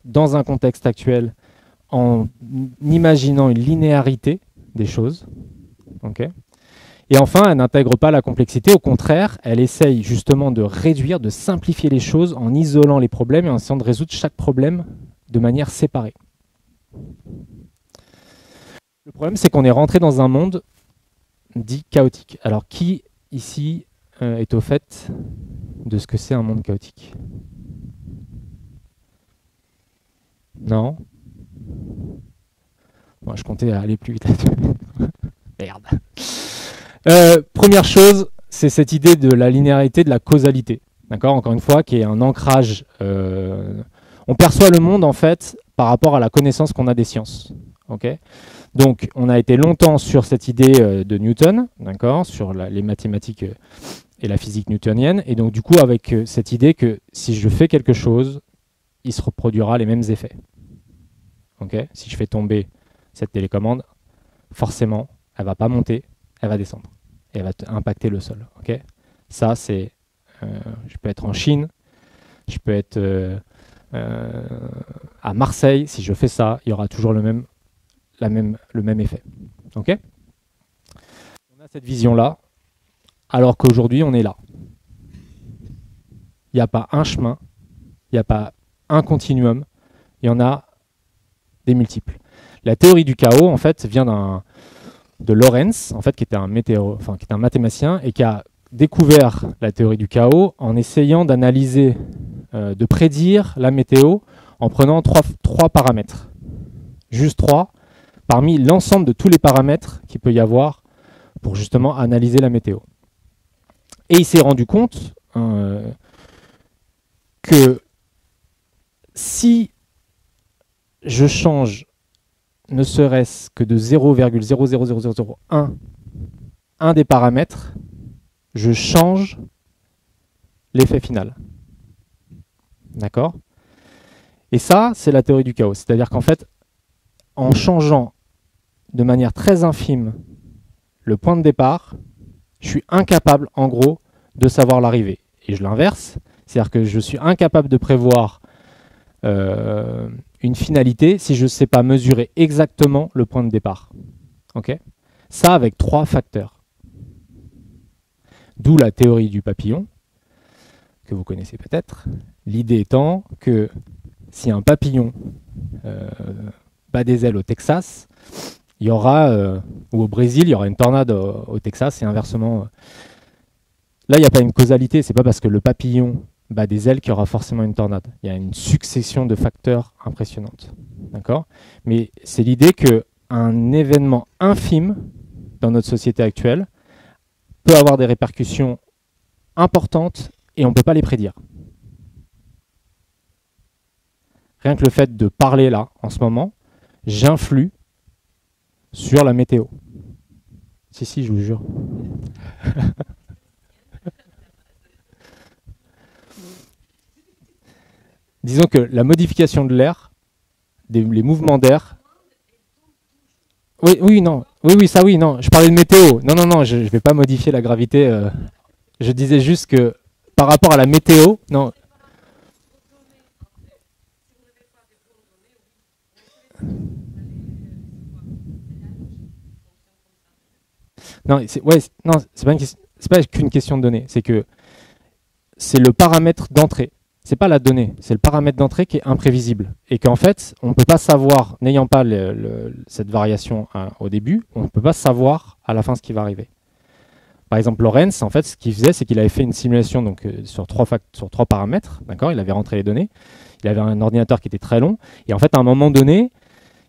dans un contexte actuel en imaginant une linéarité des choses. Okay ? Et enfin, elle n'intègre pas la complexité, au contraire, elle essaye justement de réduire, de simplifier les choses en isolant les problèmes et en essayant de résoudre chaque problème de manière séparée. Le problème, c'est qu'on est rentré dans un monde dit chaotique. Alors, qui ici est au fait de ce que c'est un monde chaotique ? Non ? Bon, je comptais aller plus vite là-dessus. Merde. Première chose, c'est cette idée de la linéarité, de la causalité. D'accord ? Encore une fois, qui est un ancrage. On perçoit le monde, en fait, par rapport à la connaissance qu'on a des sciences. Okay ? Donc, on a été longtemps sur cette idée de Newton, d'accord ? Sur les mathématiques et la physique newtonienne. Et donc, du coup, avec cette idée que si je fais quelque chose, il se reproduira les mêmes effets. Okay ? Si je fais tomber cette télécommande, forcément, elle ne va pas monter, elle va descendre. Et elle va impacter le sol. Okay, ça, c'est... je peux être en Chine, je peux être à Marseille. Si je fais ça, il y aura toujours le même effet. Okay, on a cette vision-là, alors qu'aujourd'hui, on est là. Il n'y a pas un chemin, il n'y a pas un continuum, il y en a des multiples. La théorie du chaos, en fait, vient de Lorentz, en fait, qui était un mathématicien et qui a découvert la théorie du chaos en essayant d'analyser, de prédire la météo en prenant trois paramètres. Juste trois, parmi l'ensemble de tous les paramètres qu'il peut y avoir pour justement analyser la météo. Et il s'est rendu compte que si je change ne serait-ce que de 0,00001 un des paramètres, je change l'effet final. D'accord? Et ça, c'est la théorie du chaos. C'est-à-dire qu'en fait, en changeant de manière très infime le point de départ, je suis incapable, en gros, de savoir l'arrivée. Et je l'inverse, c'est-à-dire que je suis incapable de prévoir une finalité si je ne sais pas mesurer exactement le point de départ. Okay, ça avec trois facteurs. D'où la théorie du papillon, que vous connaissez peut-être. L'idée étant que si un papillon bat des ailes au Texas, il y aura, ou au Brésil, il y aura une tornade au Texas et inversement. Là, il n'y a pas une causalité, c'est pas parce que le papillon bat des ailes qu'il y aura forcément une tornade. Il y a une succession de facteurs impressionnante. D'accord ? Mais c'est l'idée qu'un événement infime dans notre société actuelle peut avoir des répercussions importantes et on ne peut pas les prédire. Rien que le fait de parler là, en ce moment, j'influe sur la météo. Si, je vous jure. Disons que la modification de l'air, les mouvements d'air... Oui, non. Oui, non. Je parlais de météo. Non, je ne vais pas modifier la gravité. Je disais juste que par rapport à la météo, non. Non, c'est pas qu'une question de données. C'est que c'est le paramètre d'entrée. C'est pas la donnée, c'est le paramètre d'entrée qui est imprévisible. Et qu'en fait, on ne peut pas savoir, n'ayant pas cette variation au début, on ne peut pas savoir à la fin ce qui va arriver. Par exemple, Lorentz, en fait, ce qu'il faisait, c'est qu'il avait fait une simulation donc, sur trois paramètres. D'accord, il avait rentré les données. Il avait un ordinateur qui était très long. Et en fait, à un moment donné,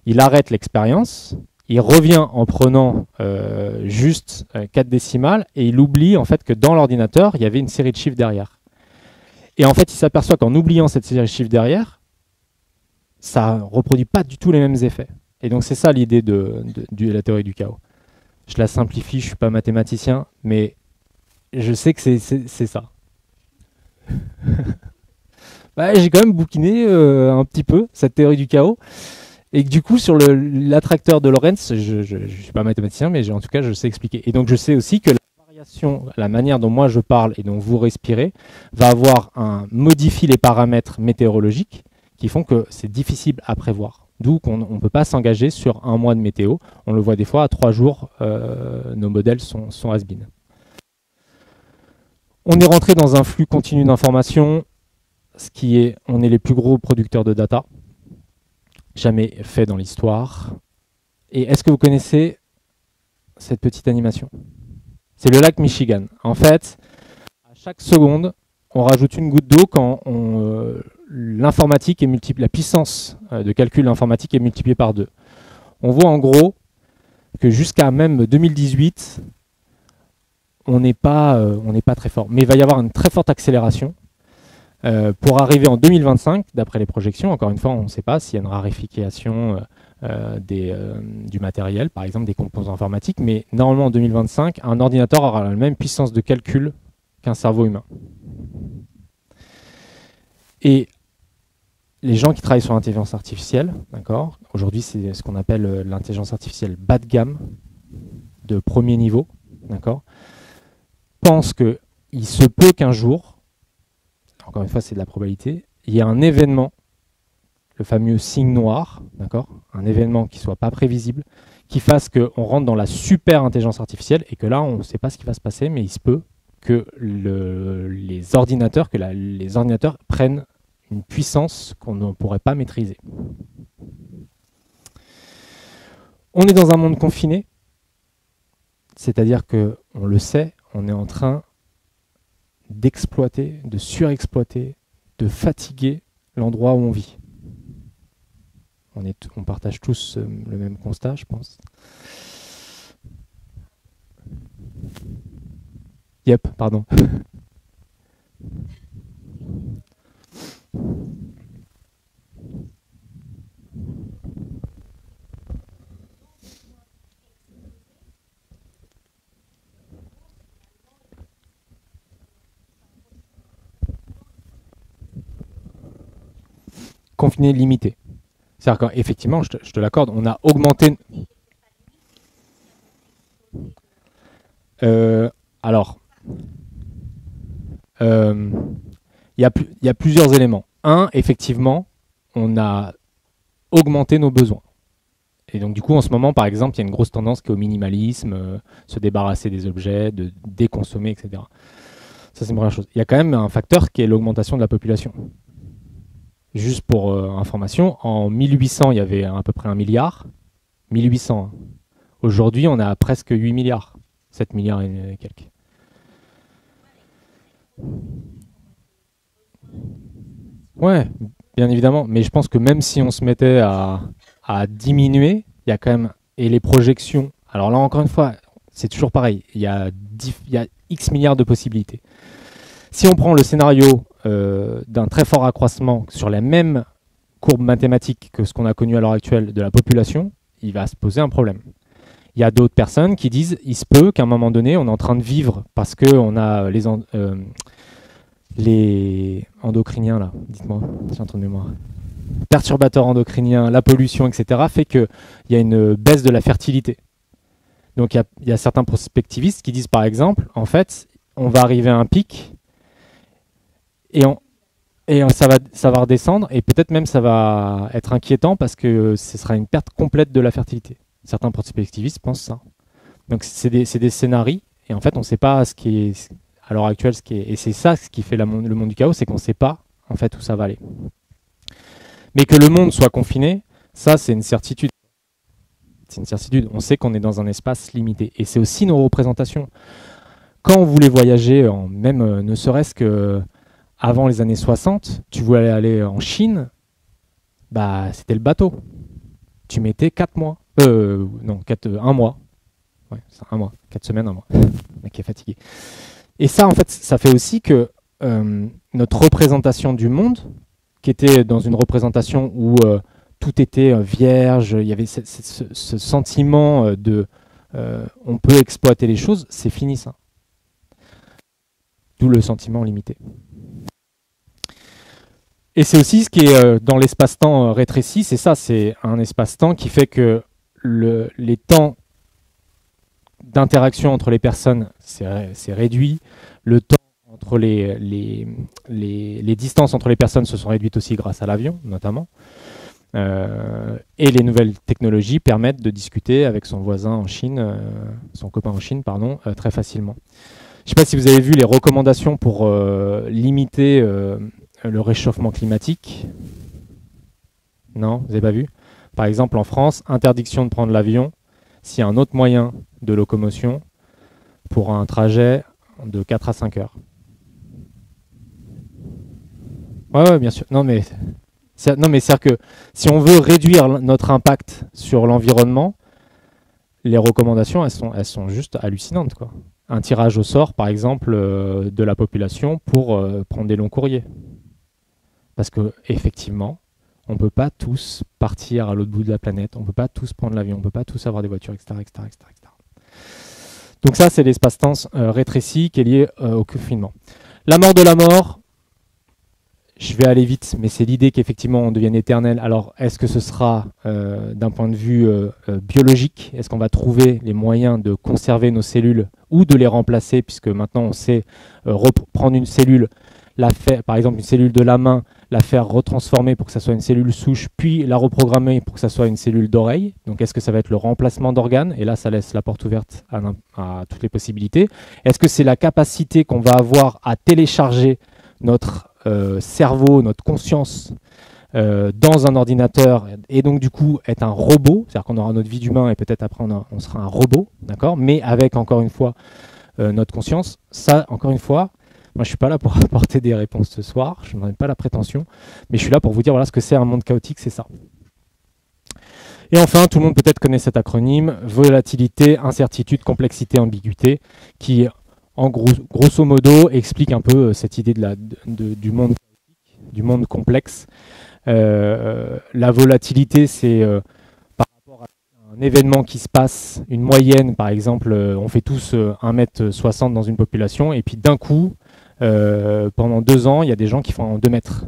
il arrête l'expérience. Il revient en prenant juste 4 décimales et il oublie en fait que dans l'ordinateur, il y avait une série de chiffres derrière. Et en fait, il s'aperçoit qu'en oubliant cette série de chiffres derrière, ça ne reproduit pas du tout les mêmes effets. Et donc, c'est ça l'idée de la théorie du chaos. Je la simplifie, je ne suis pas mathématicien, mais je sais que c'est ça. J'ai quand même bouquiné un petit peu cette théorie du chaos. Et que, du coup, sur l'attracteur de Lorentz, je ne suis pas mathématicien, mais en tout cas, je sais expliquer. Et donc, je sais aussi que la manière dont moi je parle et dont vous respirez va modifier les paramètres météorologiques qui font que c'est difficile à prévoir. D'où qu'on ne peut pas s'engager sur un mois de météo. On le voit des fois, à 3 jours, nos modèles sont has-been. On est rentré dans un flux continu d'informations, on est les plus gros producteurs de data jamais fait dans l'histoire. Et est-ce que vous connaissez cette petite animation ? C'est le lac Michigan. En fait, à chaque seconde, on rajoute une goutte d'eau quand l'informatique est multipliée, la puissance de calcul informatique est multipliée par 2. On voit en gros que jusqu'à même 2018, on n'est pas très fort. Mais il va y avoir une très forte accélération pour arriver en 2025, d'après les projections. Encore une fois, on ne sait pas s'il y a une raréfication du matériel, par exemple des composants informatiques, mais normalement en 2025, un ordinateur aura la même puissance de calcul qu'un cerveau humain. Et les gens qui travaillent sur l'intelligence artificielle, d'accord, aujourd'hui c'est ce qu'on appelle l'intelligence artificielle bas de gamme, de premier niveau, d'accord, pensent qu'il se peut qu'un jour, encore une fois c'est de la probabilité, il y ait un événement, le fameux signe noir, d'accord, un événement qui ne soit pas prévisible, qui fasse qu'on rentre dans la super intelligence artificielle et que là on ne sait pas ce qui va se passer, mais il se peut que les ordinateurs prennent une puissance qu'on ne pourrait pas maîtriser. On est dans un monde confiné, c'est-à-dire que, on le sait, on est en train d'exploiter, de surexploiter, de fatiguer l'endroit où on vit. On partage tous le même constat, je pense. Yep, pardon. Confiné, limité. C'est-à-dire qu'effectivement, je te l'accorde, on a augmenté... alors, il y a plusieurs éléments. Un, effectivement, on a augmenté nos besoins. Et donc, du coup, en ce moment, par exemple, il y a une grosse tendance qui est au minimalisme, se débarrasser des objets, de déconsommer, etc. Ça, c'est une première chose. Il y a quand même un facteur qui est l'augmentation de la population. Juste pour information, en 1800, il y avait à peu près 1 milliard. 1800. Hein. Aujourd'hui, on a presque 8 milliards. 7 milliards et quelques. Ouais, bien évidemment. Mais je pense que même si on se mettait à diminuer, il y a quand même... Et les projections... Alors là, encore une fois, c'est toujours pareil. Il y a X milliards de possibilités. Si on prend le scénario d'un très fort accroissement sur la même courbe mathématique que ce qu'on a connu à l'heure actuelle de la population, il va se poser un problème. Il y a d'autres personnes qui disent il se peut qu'à un moment donné, on est en train de vivre parce qu'on a les endocriniens, là, dites-moi, j'ai un trou de mémoire, perturbateurs endocriniens, la pollution, etc., fait qu'il y a une baisse de la fertilité. Donc il y a certains prospectivistes qui disent par exemple, en fait, on va arriver à un pic et ça va redescendre et peut-être même ça va être inquiétant parce que ce sera une perte complète de la fertilité. Certains prospectivistes pensent ça. Donc c'est des scénarios et en fait on ne sait pas ce qui est à l'heure actuelle et c'est ça ce qui fait le monde du chaos, c'est qu'on ne sait pas en fait où ça va aller. Mais que le monde soit confiné, ça c'est une certitude. C'est une certitude. On sait qu'on est dans un espace limité et c'est aussi nos représentations. Quand on voulait voyager, même ne serait-ce que avant les années 60, tu voulais aller en Chine, bah c'était le bateau. Tu mettais 4 mois. Non, 1 mois. Ouais, c'est 1 mois. 4 semaines, 1 mois. Le mec est fatigué. Et ça, en fait, ça fait aussi que notre représentation du monde, qui était dans une représentation où tout était vierge, il y avait ce sentiment de on peut exploiter les choses, c'est fini ça. D'où le sentiment limité. Et c'est aussi ce qui est dans l'espace-temps rétréci, c'est ça, c'est un espace-temps qui fait que les temps d'interaction entre les personnes, c'est réduit. Le temps entre les distances entre les personnes se sont réduites aussi grâce à l'avion, notamment. Et les nouvelles technologies permettent de discuter avec son voisin en Chine, son copain en Chine, pardon, très facilement. Je ne sais pas si vous avez vu les recommandations pour limiter le réchauffement climatique. Non, vous n'avez pas vu? Par exemple, en France, interdiction de prendre l'avion s'il y a un autre moyen de locomotion pour un trajet de 4 à 5 heures. Ouais, bien sûr. Non, mais c'est-à-dire que si on veut réduire notre impact sur l'environnement, les recommandations, elles sont juste hallucinantes, quoi. Un tirage au sort, par exemple, de la population pour prendre des longs courriers. Parce que effectivement, on ne peut pas tous partir à l'autre bout de la planète, on ne peut pas tous prendre l'avion, on ne peut pas tous avoir des voitures, etc. etc., etc., etc. Donc ça, c'est l'espace-temps rétréci qui est lié au confinement. La mort de la mort, je vais aller vite, mais c'est l'idée qu'effectivement on devienne éternel. Alors, est-ce que ce sera d'un point de vue biologique? Est-ce qu'on va trouver les moyens de conserver nos cellules ou de les remplacer, puisque maintenant on sait reprendre une cellule, la faire, par exemple une cellule de la main, la faire retransformer pour que ça soit une cellule souche, puis la reprogrammer pour que ça soit une cellule d'oreille. Donc est-ce que ça va être le remplacement d'organes? Et là, ça laisse la porte ouverte à toutes les possibilités. Est-ce que c'est la capacité qu'on va avoir à télécharger notre cerveau, notre conscience dans un ordinateur, et donc du coup être un robot, c'est-à-dire qu'on aura notre vie d'humain et peut-être après on sera un robot, d'accord, mais avec encore une fois notre conscience. Ça, encore une fois, moi je suis pas là pour apporter des réponses ce soir, je n'en ai pas la prétention, mais je suis là pour vous dire voilà ce que c'est un monde chaotique, c'est ça. Et enfin, tout le monde peut-être connaît cet acronyme, volatilité, incertitude, complexité, ambiguïté, qui en grosso modo explique un peu cette idée du monde chaotique, du monde complexe. La volatilité, c'est par rapport à un événement qui se passe, une moyenne, par exemple, on fait tous 1,60 m dans une population, et puis d'un coup, pendant 2 ans, il y a des gens qui font 2 mètres.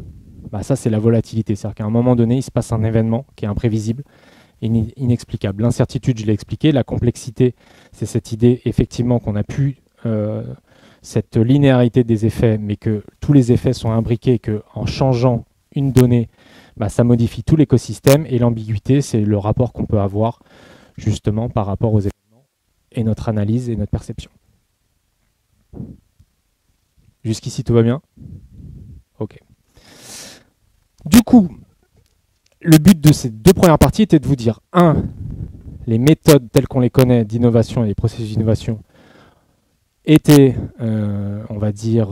Bah, ça, c'est la volatilité. C'est-à-dire qu'à un moment donné, il se passe un événement qui est imprévisible, inexplicable. L'incertitude, je l'ai expliqué. La complexité, c'est cette idée, effectivement, qu'on a pu cette linéarité des effets, mais que tous les effets sont imbriqués, qu'en changeant une donnée, bah, ça modifie tout l'écosystème. Et l'ambiguïté, c'est le rapport qu'on peut avoir justement par rapport aux événements et notre analyse et notre perception. Jusqu'ici, tout va bien? Ok. Du coup, le but de ces 2 premières parties était de vous dire, 1, les méthodes telles qu'on les connaît d'innovation et les processus d'innovation étaient, on va dire,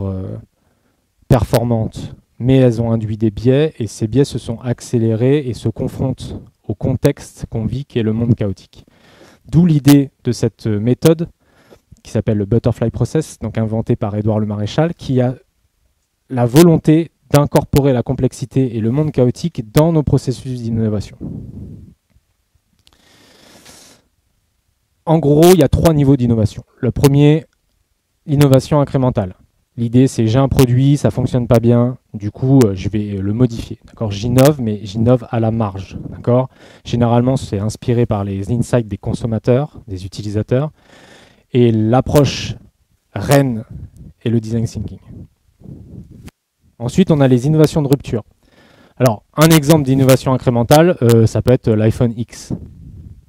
performantes, mais elles ont induit des biais, et ces biais se sont accélérés et se confrontent au contexte qu'on vit, qui est le monde chaotique. D'où l'idée de cette méthode, qui s'appelle le Butterfly Process, donc inventé par Édouard Le Maréchal, qui a la volonté d'incorporer la complexité et le monde chaotique dans nos processus d'innovation. En gros, il y a 3 niveaux d'innovation. Le premier, l'innovation incrémentale. L'idée, c'est j'ai un produit, ça ne fonctionne pas bien, du coup, je vais le modifier. J'innove, mais j'innove à la marge. Généralement, c'est inspiré par les insights des consommateurs, des utilisateurs, et l'approche reine est le design thinking. Ensuite, on a les innovations de rupture. Alors, un exemple d'innovation incrémentale, ça peut être l'iPhone X,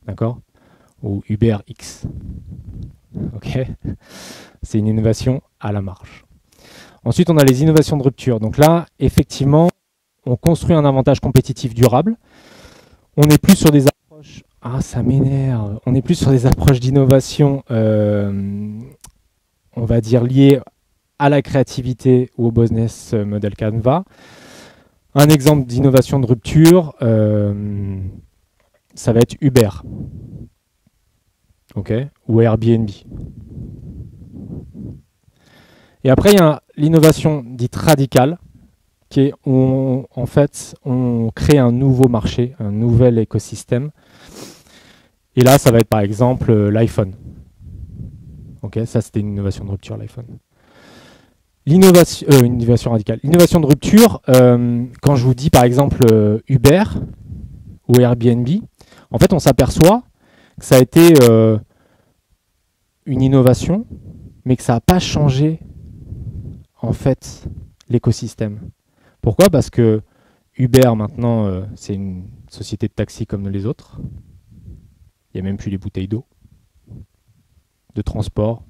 d'accord, ou Uber X. Ok, c'est une innovation à la marge. Ensuite, on a les innovations de rupture. Donc là, effectivement, on construit un avantage compétitif durable. On n'est plus sur des approches... Ah, ça m'énerve. On n'est plus sur des approches d'innovation, on va dire, liées à la créativité ou au business model Canva. Un exemple d'innovation de rupture, ça va être Uber, okay, ou Airbnb. Et après, il y a l'innovation dite radicale, qui est où en fait, on crée un nouveau marché, un nouvel écosystème. Et là, ça va être par exemple l'iPhone. Okay, ça, c'était une innovation de rupture, l'iPhone. L'innovation radicale. L'innovation de rupture, quand je vous dis par exemple Uber ou Airbnb, en fait on s'aperçoit que ça a été une innovation, mais que ça n'a pas changé en fait l'écosystème. Pourquoi? Parce que Uber maintenant c'est une société de taxi comme les autres. Il n'y a même plus les bouteilles d'eau, de transport.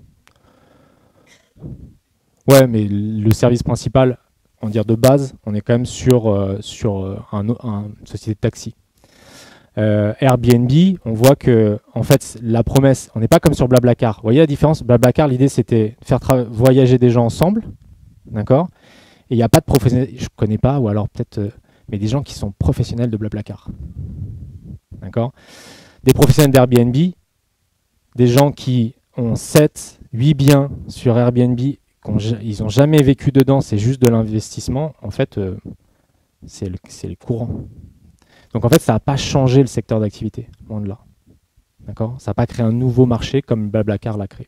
Ouais, mais le service principal, on va dire de base, on est quand même sur une société de taxi. Airbnb, on voit que en fait la promesse, on n'est pas comme sur Blablacar. Vous voyez la différence? Blablacar, l'idée c'était de faire voyager des gens ensemble, d'accord? Et il n'y a pas de professionnels, je ne connais pas, ou alors peut-être, mais des gens qui sont professionnels de Blablacar, d'accord? Des professionnels d'Airbnb, des gens qui ont 7, 8 biens sur Airbnb, ils n'ont jamais vécu dedans, c'est juste de l'investissement, en fait, c'est le courant. Donc en fait, ça n'a pas changé le secteur d'activité, loin de là. D'accord ? Ça n'a pas créé un nouveau marché comme Blablacar l'a créé.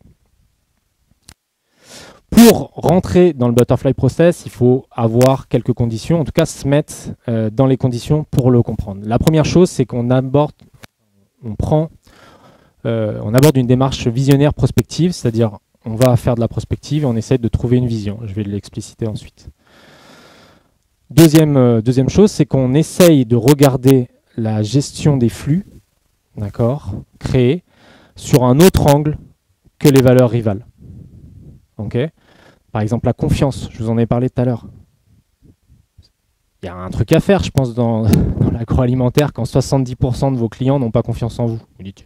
Pour rentrer dans le butterfly process, il faut avoir quelques conditions, en tout cas se mettre dans les conditions pour le comprendre. La première chose, c'est qu'on aborde une démarche visionnaire prospective, c'est-à-dire on va faire de la prospective et on essaie de trouver une vision. Je vais l'expliciter ensuite. Deuxième chose, c'est qu'on essaye de regarder la gestion des flux, d'accord, créés, sur un autre angle que les valeurs rivales. Okay. Par exemple, la confiance, je vous en ai parlé tout à l'heure. Il y a un truc à faire, je pense, dans l'agroalimentaire, quand 70% de vos clients n'ont pas confiance en vous. Vous dites,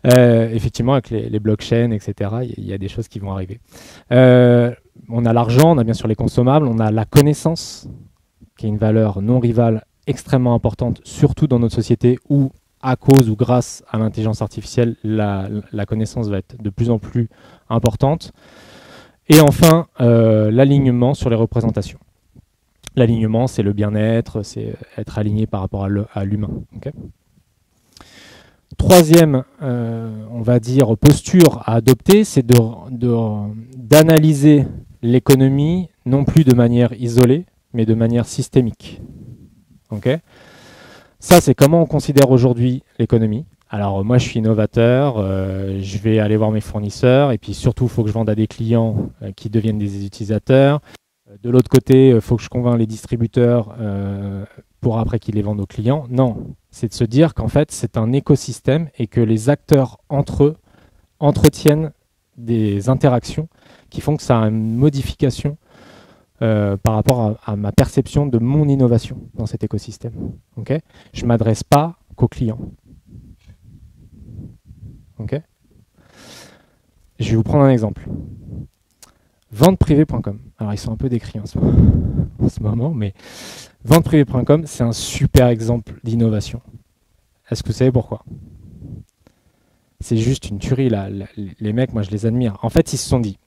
effectivement, avec les blockchains, etc., il y a des choses qui vont arriver. On a l'argent, on a bien sûr les consommables, on a la connaissance, qui est une valeur non rivale extrêmement importante, surtout dans notre société où, à cause ou grâce à l'intelligence artificielle, la connaissance va être de plus en plus importante. Et enfin, l'alignement sur les représentations. L'alignement, c'est le bien-être, c'est être aligné par rapport à l'humain. Okay. Troisième, on va dire, posture à adopter, c'est d'analyser l'économie non plus de manière isolée, mais de manière systémique. Okay. Ça, c'est comment on considère aujourd'hui l'économie. Alors moi, je suis innovateur, je vais aller voir mes fournisseurs, et puis surtout, il faut que je vende à des clients qui deviennent des utilisateurs. De l'autre côté, il faut que je convainque les distributeurs pour après qu'ils les vendent aux clients. Non, c'est de se dire qu'en fait, c'est un écosystème et que les acteurs entre eux entretiennent des interactions qui font que ça a une modification par rapport à ma perception de mon innovation dans cet écosystème. Okay. Je ne m'adresse pas qu'aux clients. Okay. Je vais vous prendre un exemple. Venteprivée.com. Alors, ils sont un peu décrits en ce moment, mais venteprivée.com, c'est un super exemple d'innovation. Est-ce que vous savez pourquoi? C'est juste une tuerie, là. Les mecs, moi, je les admire. En fait, ils se sont dit,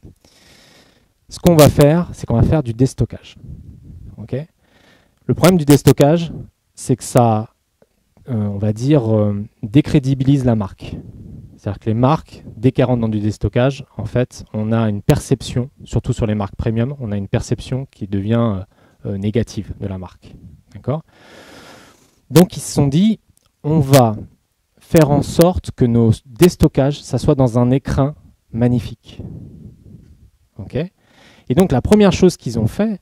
ce qu'on va faire, c'est qu'on va faire du déstockage. Okay. Le problème du déstockage, c'est que ça, on va dire, décrédibilise la marque. C'est-à-dire que les marques, dès qu'elles rentrent dans du déstockage, en fait, on a une perception, surtout sur les marques premium, on a une perception qui devient négative de la marque. D'accord ? Donc, ils se sont dit, on va faire en sorte que nos déstockages, ça soit dans un écrin magnifique. Okay ? Et donc, la première chose qu'ils ont fait,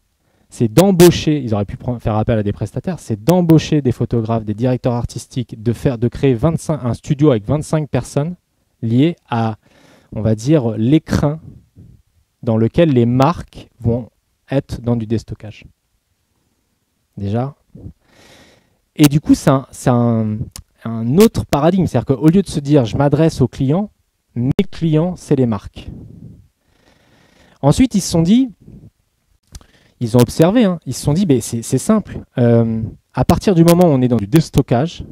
c'est d'embaucher, ils auraient pu faire appel à des prestataires, c'est d'embaucher des photographes, des directeurs artistiques, de créer un studio avec 25 personnes liées à, on va dire, l'écrin dans lequel les marques vont être dans du déstockage. Déjà. Et du coup, c'est un autre paradigme. C'est-à-dire qu'au lieu de se dire, je m'adresse aux clients, mes clients, c'est les marques. Ensuite, ils se sont dit, ils ont observé, hein, ils se sont dit, c'est simple. À partir du moment où on est dans du déstockage,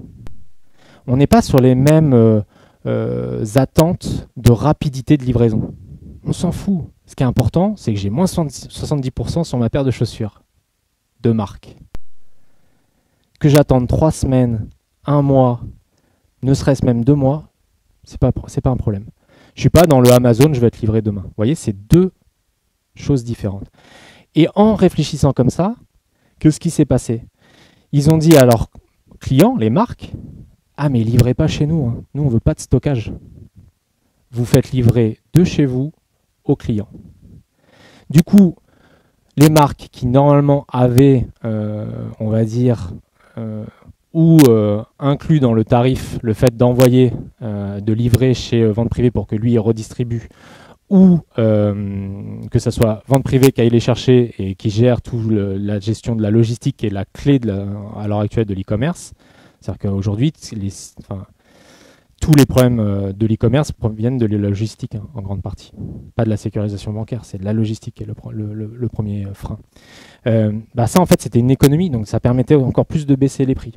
on n'est pas sur les mêmes attentes de rapidité de livraison. On s'en fout. Ce qui est important, c'est que j'ai moins 70% sur ma paire de chaussures de marque. Que j'attende 3 semaines, 1 mois, ne serait-ce même 2 mois, c'est pas un problème. Je ne suis pas dans le Amazon, je vais être livré demain. Vous voyez, c'est deux choses différentes. Et en réfléchissant comme ça, qu'est-ce qui s'est passé? Ils ont dit à leurs clients, les marques, ah mais livrez pas chez nous, hein. Nous on veut pas de stockage. Vous faites livrer de chez vous aux clients. Du coup, les marques qui normalement avaient, on va dire, inclus dans le tarif le fait d'envoyer, de livrer chez Vente Privée pour que lui il redistribue, ou que ce soit Vente Privée qui aille les chercher et qui gère toute la gestion de la logistique qui est la clé à l'heure actuelle de l'e-commerce. C'est-à-dire qu'aujourd'hui, tous les problèmes de l'e-commerce proviennent de la logistique, hein, en grande partie. Pas de la sécurisation bancaire, c'est de la logistique qui est le premier frein. Ça, en fait, c'était une économie, donc ça permettait encore plus de baisser les prix.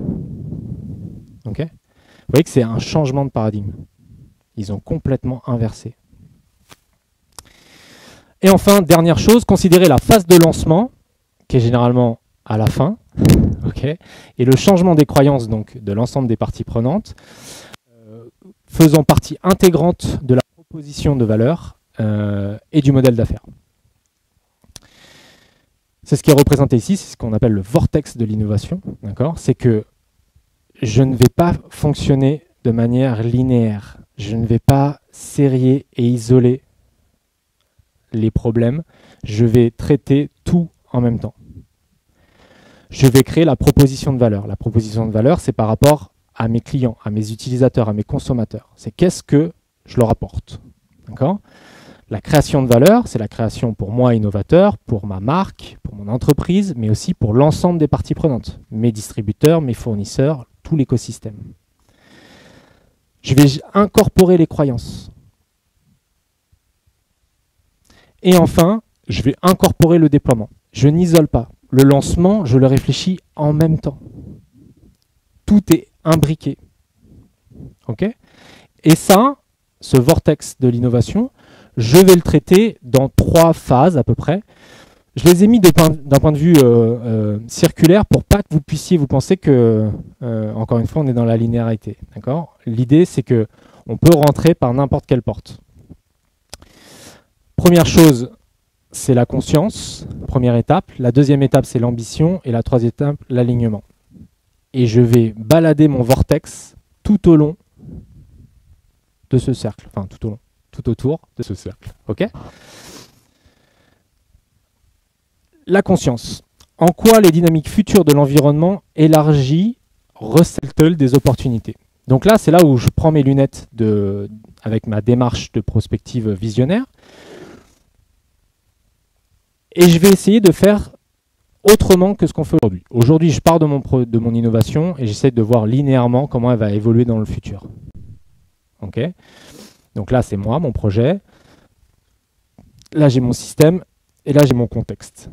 Okay. Vous voyez que c'est un changement de paradigme. Ils ont complètement inversé. Et enfin, dernière chose, considérer la phase de lancement, qui est généralement à la fin, okay, et le changement des croyances donc, de l'ensemble des parties prenantes, faisant partie intégrante de la proposition de valeur et du modèle d'affaires. C'est ce qui est représenté ici, c'est ce qu'on appelle le vortex de l'innovation. C'est que je ne vais pas fonctionner de manière linéaire. Je ne vais pas serrer et isoler les problèmes. Je vais traiter tout en même temps. Je vais créer la proposition de valeur. La proposition de valeur, c'est par rapport à mes clients, à mes utilisateurs, à mes consommateurs. C'est qu'est-ce que je leur apporte. La création de valeur, c'est la création pour moi, innovateur, pour ma marque, pour mon entreprise, mais aussi pour l'ensemble des parties prenantes. Mes distributeurs, mes fournisseurs, tout l'écosystème. Je vais incorporer les croyances. Et enfin, je vais incorporer le déploiement. Je n'isole pas. Le lancement, je le réfléchis en même temps. Tout est imbriqué. Et ça, ce vortex de l'innovation, je vais le traiter dans 3 phases à peu près. Je les ai mis d'un point de vue circulaire pour pas que vous puissiez vous penser que, encore une fois, on est dans la linéarité. L'idée, c'est que on peut rentrer par n'importe quelle porte. Première chose, c'est la conscience, première étape. La deuxième étape, c'est l'ambition. Et la troisième étape, l'alignement. Et je vais balader mon vortex tout au long de ce cercle. Enfin, tout autour de ce cercle. La conscience. En quoi les dynamiques futures de l'environnement élargies recèlent-elles des opportunités? Donc là, c'est là où je prends mes lunettes avec ma démarche de prospective visionnaire. Et je vais essayer de faire autrement que ce qu'on fait aujourd'hui. Aujourd'hui, je pars de mon innovation et j'essaie de voir linéairement comment elle va évoluer dans le futur. Donc là, c'est moi, mon projet. Là, j'ai mon système. Et là, j'ai mon contexte.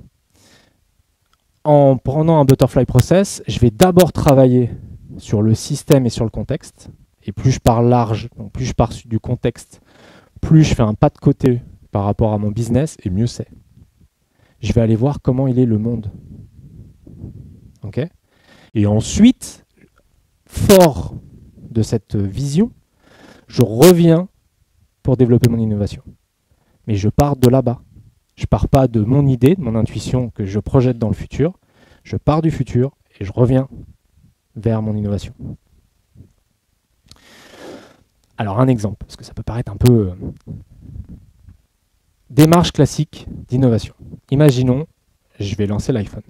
En prenant un butterfly process, je vais d'abord travailler sur le système et sur le contexte. Et plus je pars large, donc plus je pars du contexte, plus je fais un pas de côté par rapport à mon business, et mieux c'est. Je vais aller voir comment il est le monde. Et ensuite, fort de cette vision, je reviens pour développer mon innovation. Mais je pars de là-bas. Je ne pars pas de mon idée, de mon intuition que je projette dans le futur. Je pars du futur et je reviens vers mon innovation. Alors un exemple, parce que ça peut paraître un peu... Démarche classique d'innovation. Imaginons, je vais lancer l'iPhone.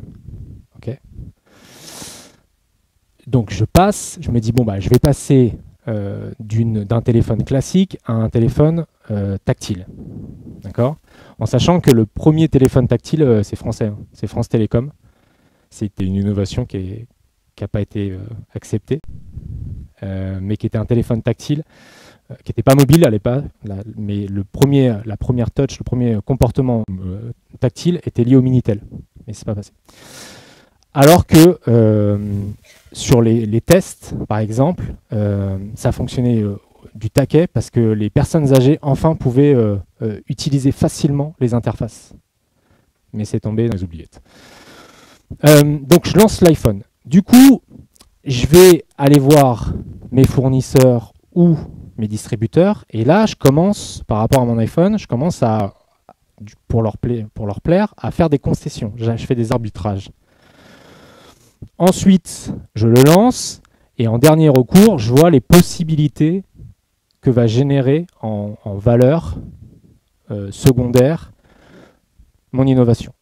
Donc je me dis, je vais passer d'un téléphone classique à un téléphone tactile. En sachant que le premier téléphone tactile, c'est français, c'est France Télécom. C'était une innovation qui n'a pas été acceptée, mais qui était un téléphone tactile, qui n'était pas mobile à l'époque, mais la première touch, le premier comportement tactile était lié au Minitel, mais c'est pas passé. Alors que sur les tests, par exemple, ça fonctionnait du taquet parce que les personnes âgées, enfin, pouvaient utiliser facilement les interfaces. Mais c'est tombé dans les oubliettes. Donc, je lance l'iPhone. Du coup, je vais aller voir mes fournisseurs ou mes distributeurs. Et là, je commence, par rapport à mon iPhone, je commence pour leur plaire, à faire des concessions. Je fais des arbitrages. Ensuite, je le lance et en dernier recours, je vois les possibilités que va générer en valeur secondaire mon innovation.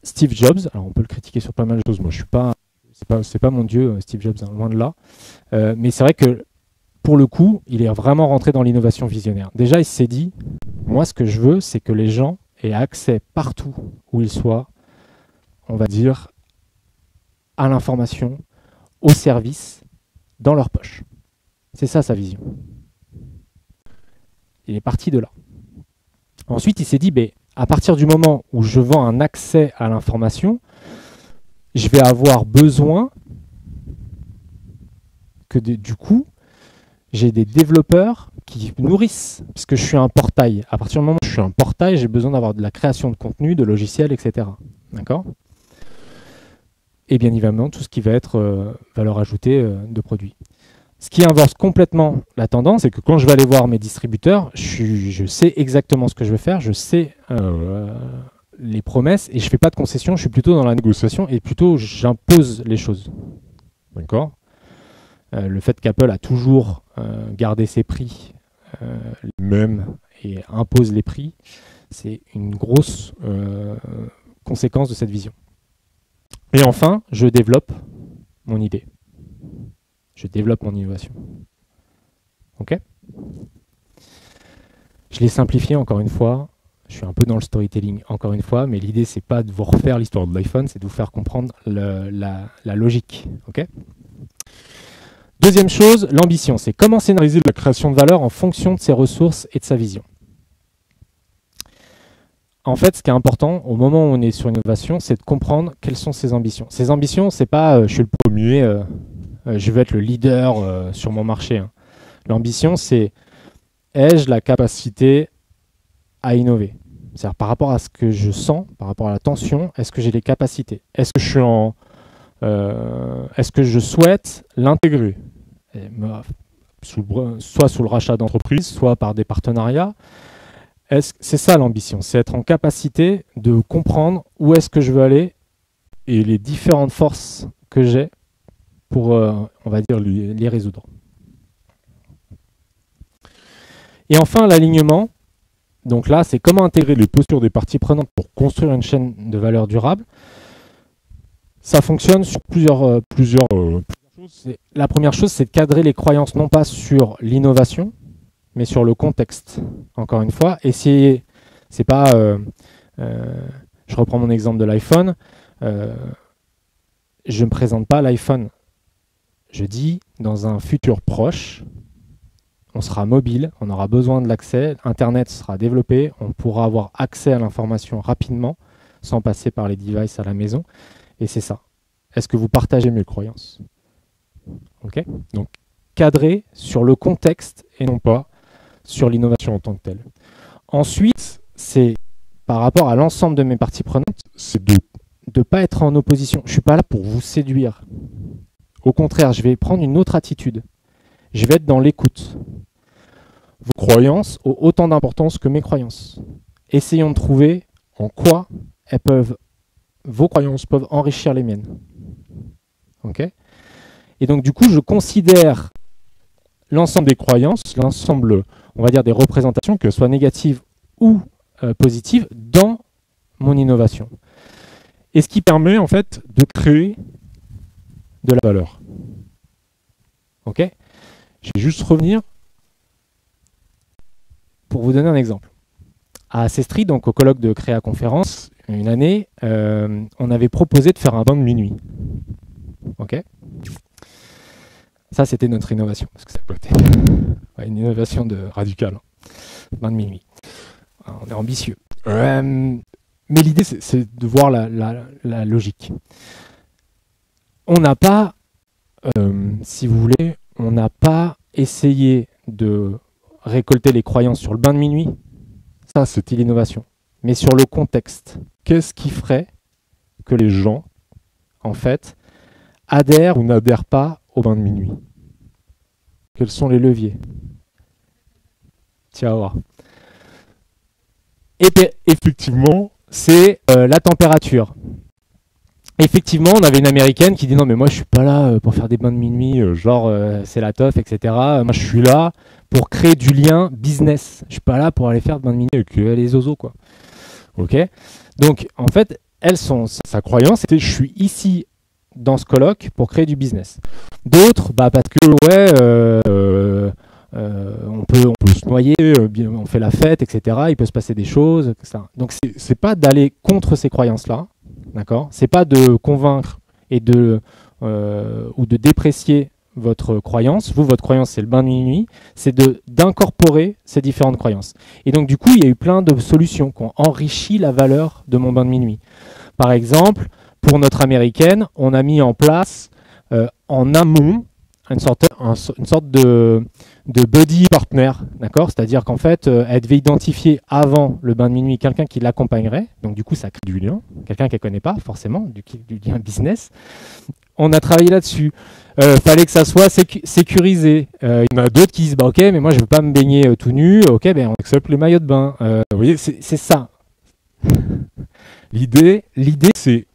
Steve Jobs, alors on peut le critiquer sur pas mal de choses. Moi, je suis pas, c'est pas mon dieu, Steve Jobs, hein, loin de là. Mais c'est vrai que pour le coup, il est vraiment rentré dans l'innovation visionnaire. Déjà, il s'est dit, moi, ce que je veux, c'est que les gens aient accès partout où ils soient, on va dire, à l'information, au service, dans leur poche. C'est ça sa vision. Il est parti de là. Ensuite, il s'est dit, à partir du moment où je vends un accès à l'information, je vais avoir besoin que du coup, j'ai des développeurs qui nourrissent, puisque je suis un portail. À partir du moment où je suis un portail, j'ai besoin d'avoir de la création de contenu, de logiciels, etc. D'accord ? Et bien évidemment, tout ce qui va être valeur ajoutée de produits. Ce qui inverse complètement la tendance, c'est que quand je vais aller voir mes distributeurs, je sais exactement ce que je veux faire, je sais les promesses et je ne fais pas de concessions, je suis plutôt dans la négociation et plutôt j'impose les choses. D'accord ? Le fait qu'Apple a toujours gardé ses prix mêmes et impose les prix, c'est une grosse conséquence de cette vision. Et enfin, je développe mon idée. Je développe mon innovation. Ok ? Je l'ai simplifié encore une fois. Je suis un peu dans le storytelling encore une fois, mais l'idée, c'est pas de vous refaire l'histoire de l'iPhone, c'est de vous faire comprendre la logique. Ok ? Deuxième chose, l'ambition. C'est comment scénariser la création de valeur en fonction de ses ressources et de sa vision. En fait, ce qui est important au moment où on est sur l'innovation, c'est de comprendre quelles sont ses ambitions. Ses ambitions, c'est pas je suis le premier, je veux être le leader sur mon marché. Hein. L'ambition, c'est ai-je la capacité à innover? C'est-à-dire par rapport à ce que je sens, par rapport à la tension, est-ce que j'ai les capacités? Est-ce que je suis est-ce que je souhaite l'intégrer? Soit sous le rachat d'entreprise, soit par des partenariats. C'est ça l'ambition, c'est être en capacité de comprendre où est-ce que je veux aller et les différentes forces que j'ai pour, on va dire, les résoudre. Et enfin, l'alignement. Donc là, c'est comment intégrer les postures des parties prenantes pour construire une chaîne de valeur durable. Ça fonctionne sur plusieurs choses. La première chose, c'est de cadrer les croyances non pas sur l'innovation, mais sur le contexte. Encore une fois, essayer, c'est pas, je reprends mon exemple de l'iPhone, je ne présente pas l'iPhone. Je dis, dans un futur proche, on sera mobile, on aura besoin de l'accès, Internet sera développé, on pourra avoir accès à l'information rapidement, sans passer par les devices à la maison, et c'est ça. Est-ce que vous partagez mes croyances? Ok ? Donc, cadrer sur le contexte et non pas sur l'innovation en tant que telle. Ensuite, c'est par rapport à l'ensemble de mes parties prenantes, c'est de ne pas être en opposition. Je ne suis pas là pour vous séduire. Au contraire, je vais prendre une autre attitude. Je vais être dans l'écoute. Vos croyances ont autant d'importance que mes croyances. Essayons de trouver en quoi vos croyances peuvent enrichir les miennes. Okay ? Et donc, du coup, je considère l'ensemble des croyances, l'ensemble, on va dire, des représentations, que ce soit négatives ou positives, dans mon innovation. Et ce qui permet, en fait, de créer de la valeur. Ok ? Je vais juste revenir pour vous donner un exemple. À Sestri, donc au colloque de Créa Conférence, une année, on avait proposé de faire un bain de minuit. Ok ? Ça, c'était notre innovation. Parce que ça peut être une innovation radicale. Bain de minuit. On est ambitieux. Mais l'idée, c'est de voir la logique. On n'a pas, si vous voulez, on n'a pas essayé de récolter les croyances sur le bain de minuit. Ça, c'était l'innovation. Mais sur le contexte, qu'est-ce qui ferait que les gens, en fait, adhèrent ou n'adhèrent pas au bain de minuit? Quels sont les leviers? Tiens, on va voir. Et effectivement, c'est la température. Effectivement, on avait une américaine qui dit non mais moi je suis pas là pour faire des bains de minuit, c'est la teuf, etc. Moi je suis là pour créer du lien business. Je suis pas là pour aller faire des bains de minuit avec les oiseaux, quoi. Ok. Donc en fait, sa croyance c'était je suis ici dans ce colloque pour créer du business. D'autres, parce que on peut se noyer, on fait la fête, etc. Il peut se passer des choses, etc. Donc c'est pas d'aller contre ces croyances-là. D'accord ? C'est pas de convaincre ou de déprécier votre croyance. Votre croyance, c'est le bain de minuit. C'est d'incorporer ces différentes croyances. Et donc, du coup, il y a eu plein de solutions qui ont enrichi la valeur de mon bain de minuit. Par exemple, pour notre américaine, on a mis en place en amont une sorte de buddy partner, d'accord ? C'est-à-dire qu'en fait, elle devait identifier avant le bain de minuit quelqu'un qui l'accompagnerait, donc du coup ça crée du lien, quelqu'un qu'elle ne connaît pas forcément, du lien business, on a travaillé là-dessus. Fallait que ça soit sécurisé. Il y en a d'autres qui disent, bah ok, mais moi je veux pas me baigner tout nu. Ok, ben on accepte les maillots de bain. Vous voyez, c'est ça. L'idée, c'est,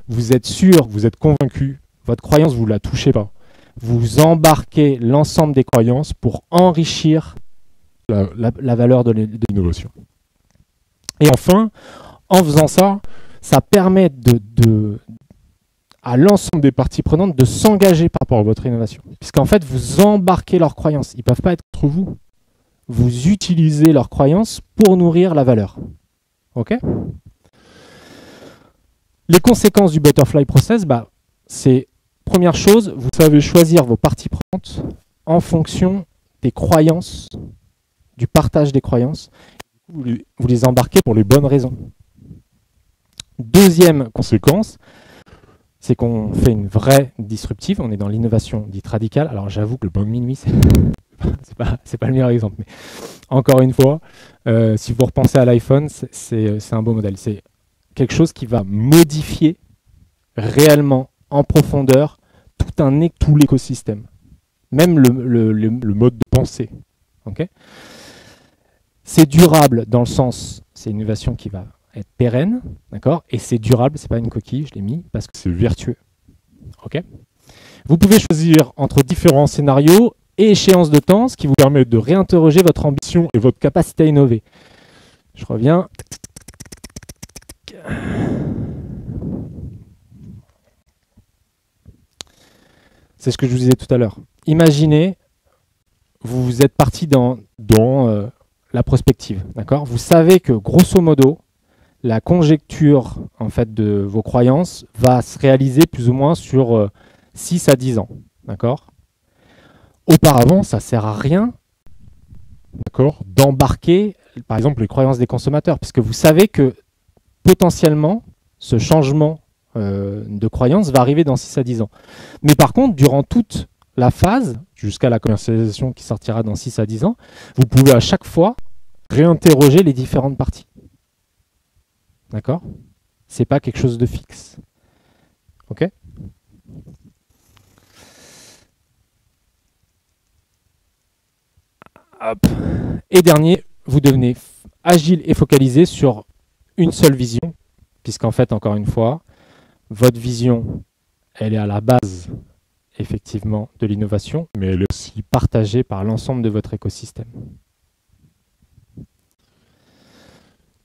vous êtes sûr, vous êtes convaincu, votre croyance, vous la touchez pas. Vous embarquez l'ensemble des croyances pour enrichir la valeur de l'innovation. Et enfin, en faisant ça, ça permet à l'ensemble des parties prenantes de s'engager par rapport à votre innovation. Puisqu'en fait, vous embarquez leurs croyances. Ils ne peuvent pas être contre vous. Vous utilisez leurs croyances pour nourrir la valeur. OK ? Les conséquences du Butterfly Process, c'est, première chose, vous savez choisir vos parties prenantes en fonction des croyances, du partage des croyances. Vous les embarquez pour les bonnes raisons. Deuxième conséquence, c'est qu'on fait une vraie disruptive. On est dans l'innovation dite radicale. Alors j'avoue que le bain de minuit, c'est pas le meilleur exemple. Mais encore une fois, si vous repensez à l'iPhone, c'est un beau modèle. C'est quelque chose qui va modifier réellement, en profondeur, tout l'écosystème. Même le mode de pensée. Okay ? C'est durable dans le sens, c'est une innovation qui va être pérenne, d'accord ? Et c'est durable, c'est pas une coquille, je l'ai mis, parce que c'est vertueux. Ok ? Vous pouvez choisir entre différents scénarios et échéances de temps, ce qui vous permet de réinterroger votre ambition et votre capacité à innover. Je reviens. C'est ce que je vous disais tout à l'heure. Imaginez, vous êtes parti dans la prospective, d'accord ? Vous savez que grosso modo, la conjecture en fait, de vos croyances va se réaliser plus ou moins sur 6 à 10 ans. D'accord ? Auparavant, ça ne sert à rien, d'accord, d'embarquer, par exemple, les croyances des consommateurs, puisque vous savez que potentiellement, ce changement de croyance va arriver dans 6 à 10 ans. Mais par contre, durant toute la phase, jusqu'à la commercialisation qui sortira dans 6 à 10 ans, vous pouvez à chaque fois réinterroger les différentes parties. D'accord ? C'est pas quelque chose de fixe. Ok ? Hop. Et dernier, vous devenez agile et focalisé sur une seule vision, puisqu'en fait, encore une fois, votre vision, elle est à la base, effectivement, de l'innovation, mais elle est aussi partagée par l'ensemble de votre écosystème.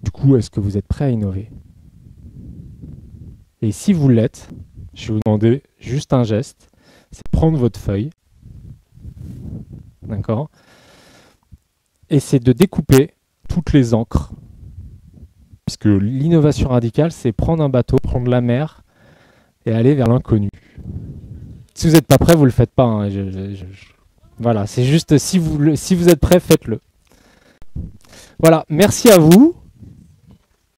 Du coup, est-ce que vous êtes prêt à innover ? Et si vous l'êtes, je vais vous demander juste un geste, c'est prendre votre feuille, d'accord ? Et c'est de découper toutes les encres. Puisque l'innovation radicale, c'est prendre un bateau, prendre la mer et aller vers l'inconnu. Si vous n'êtes pas prêt, vous ne le faites pas. Hein. Voilà, c'est juste si vous êtes prêt, faites-le. Voilà, merci à vous.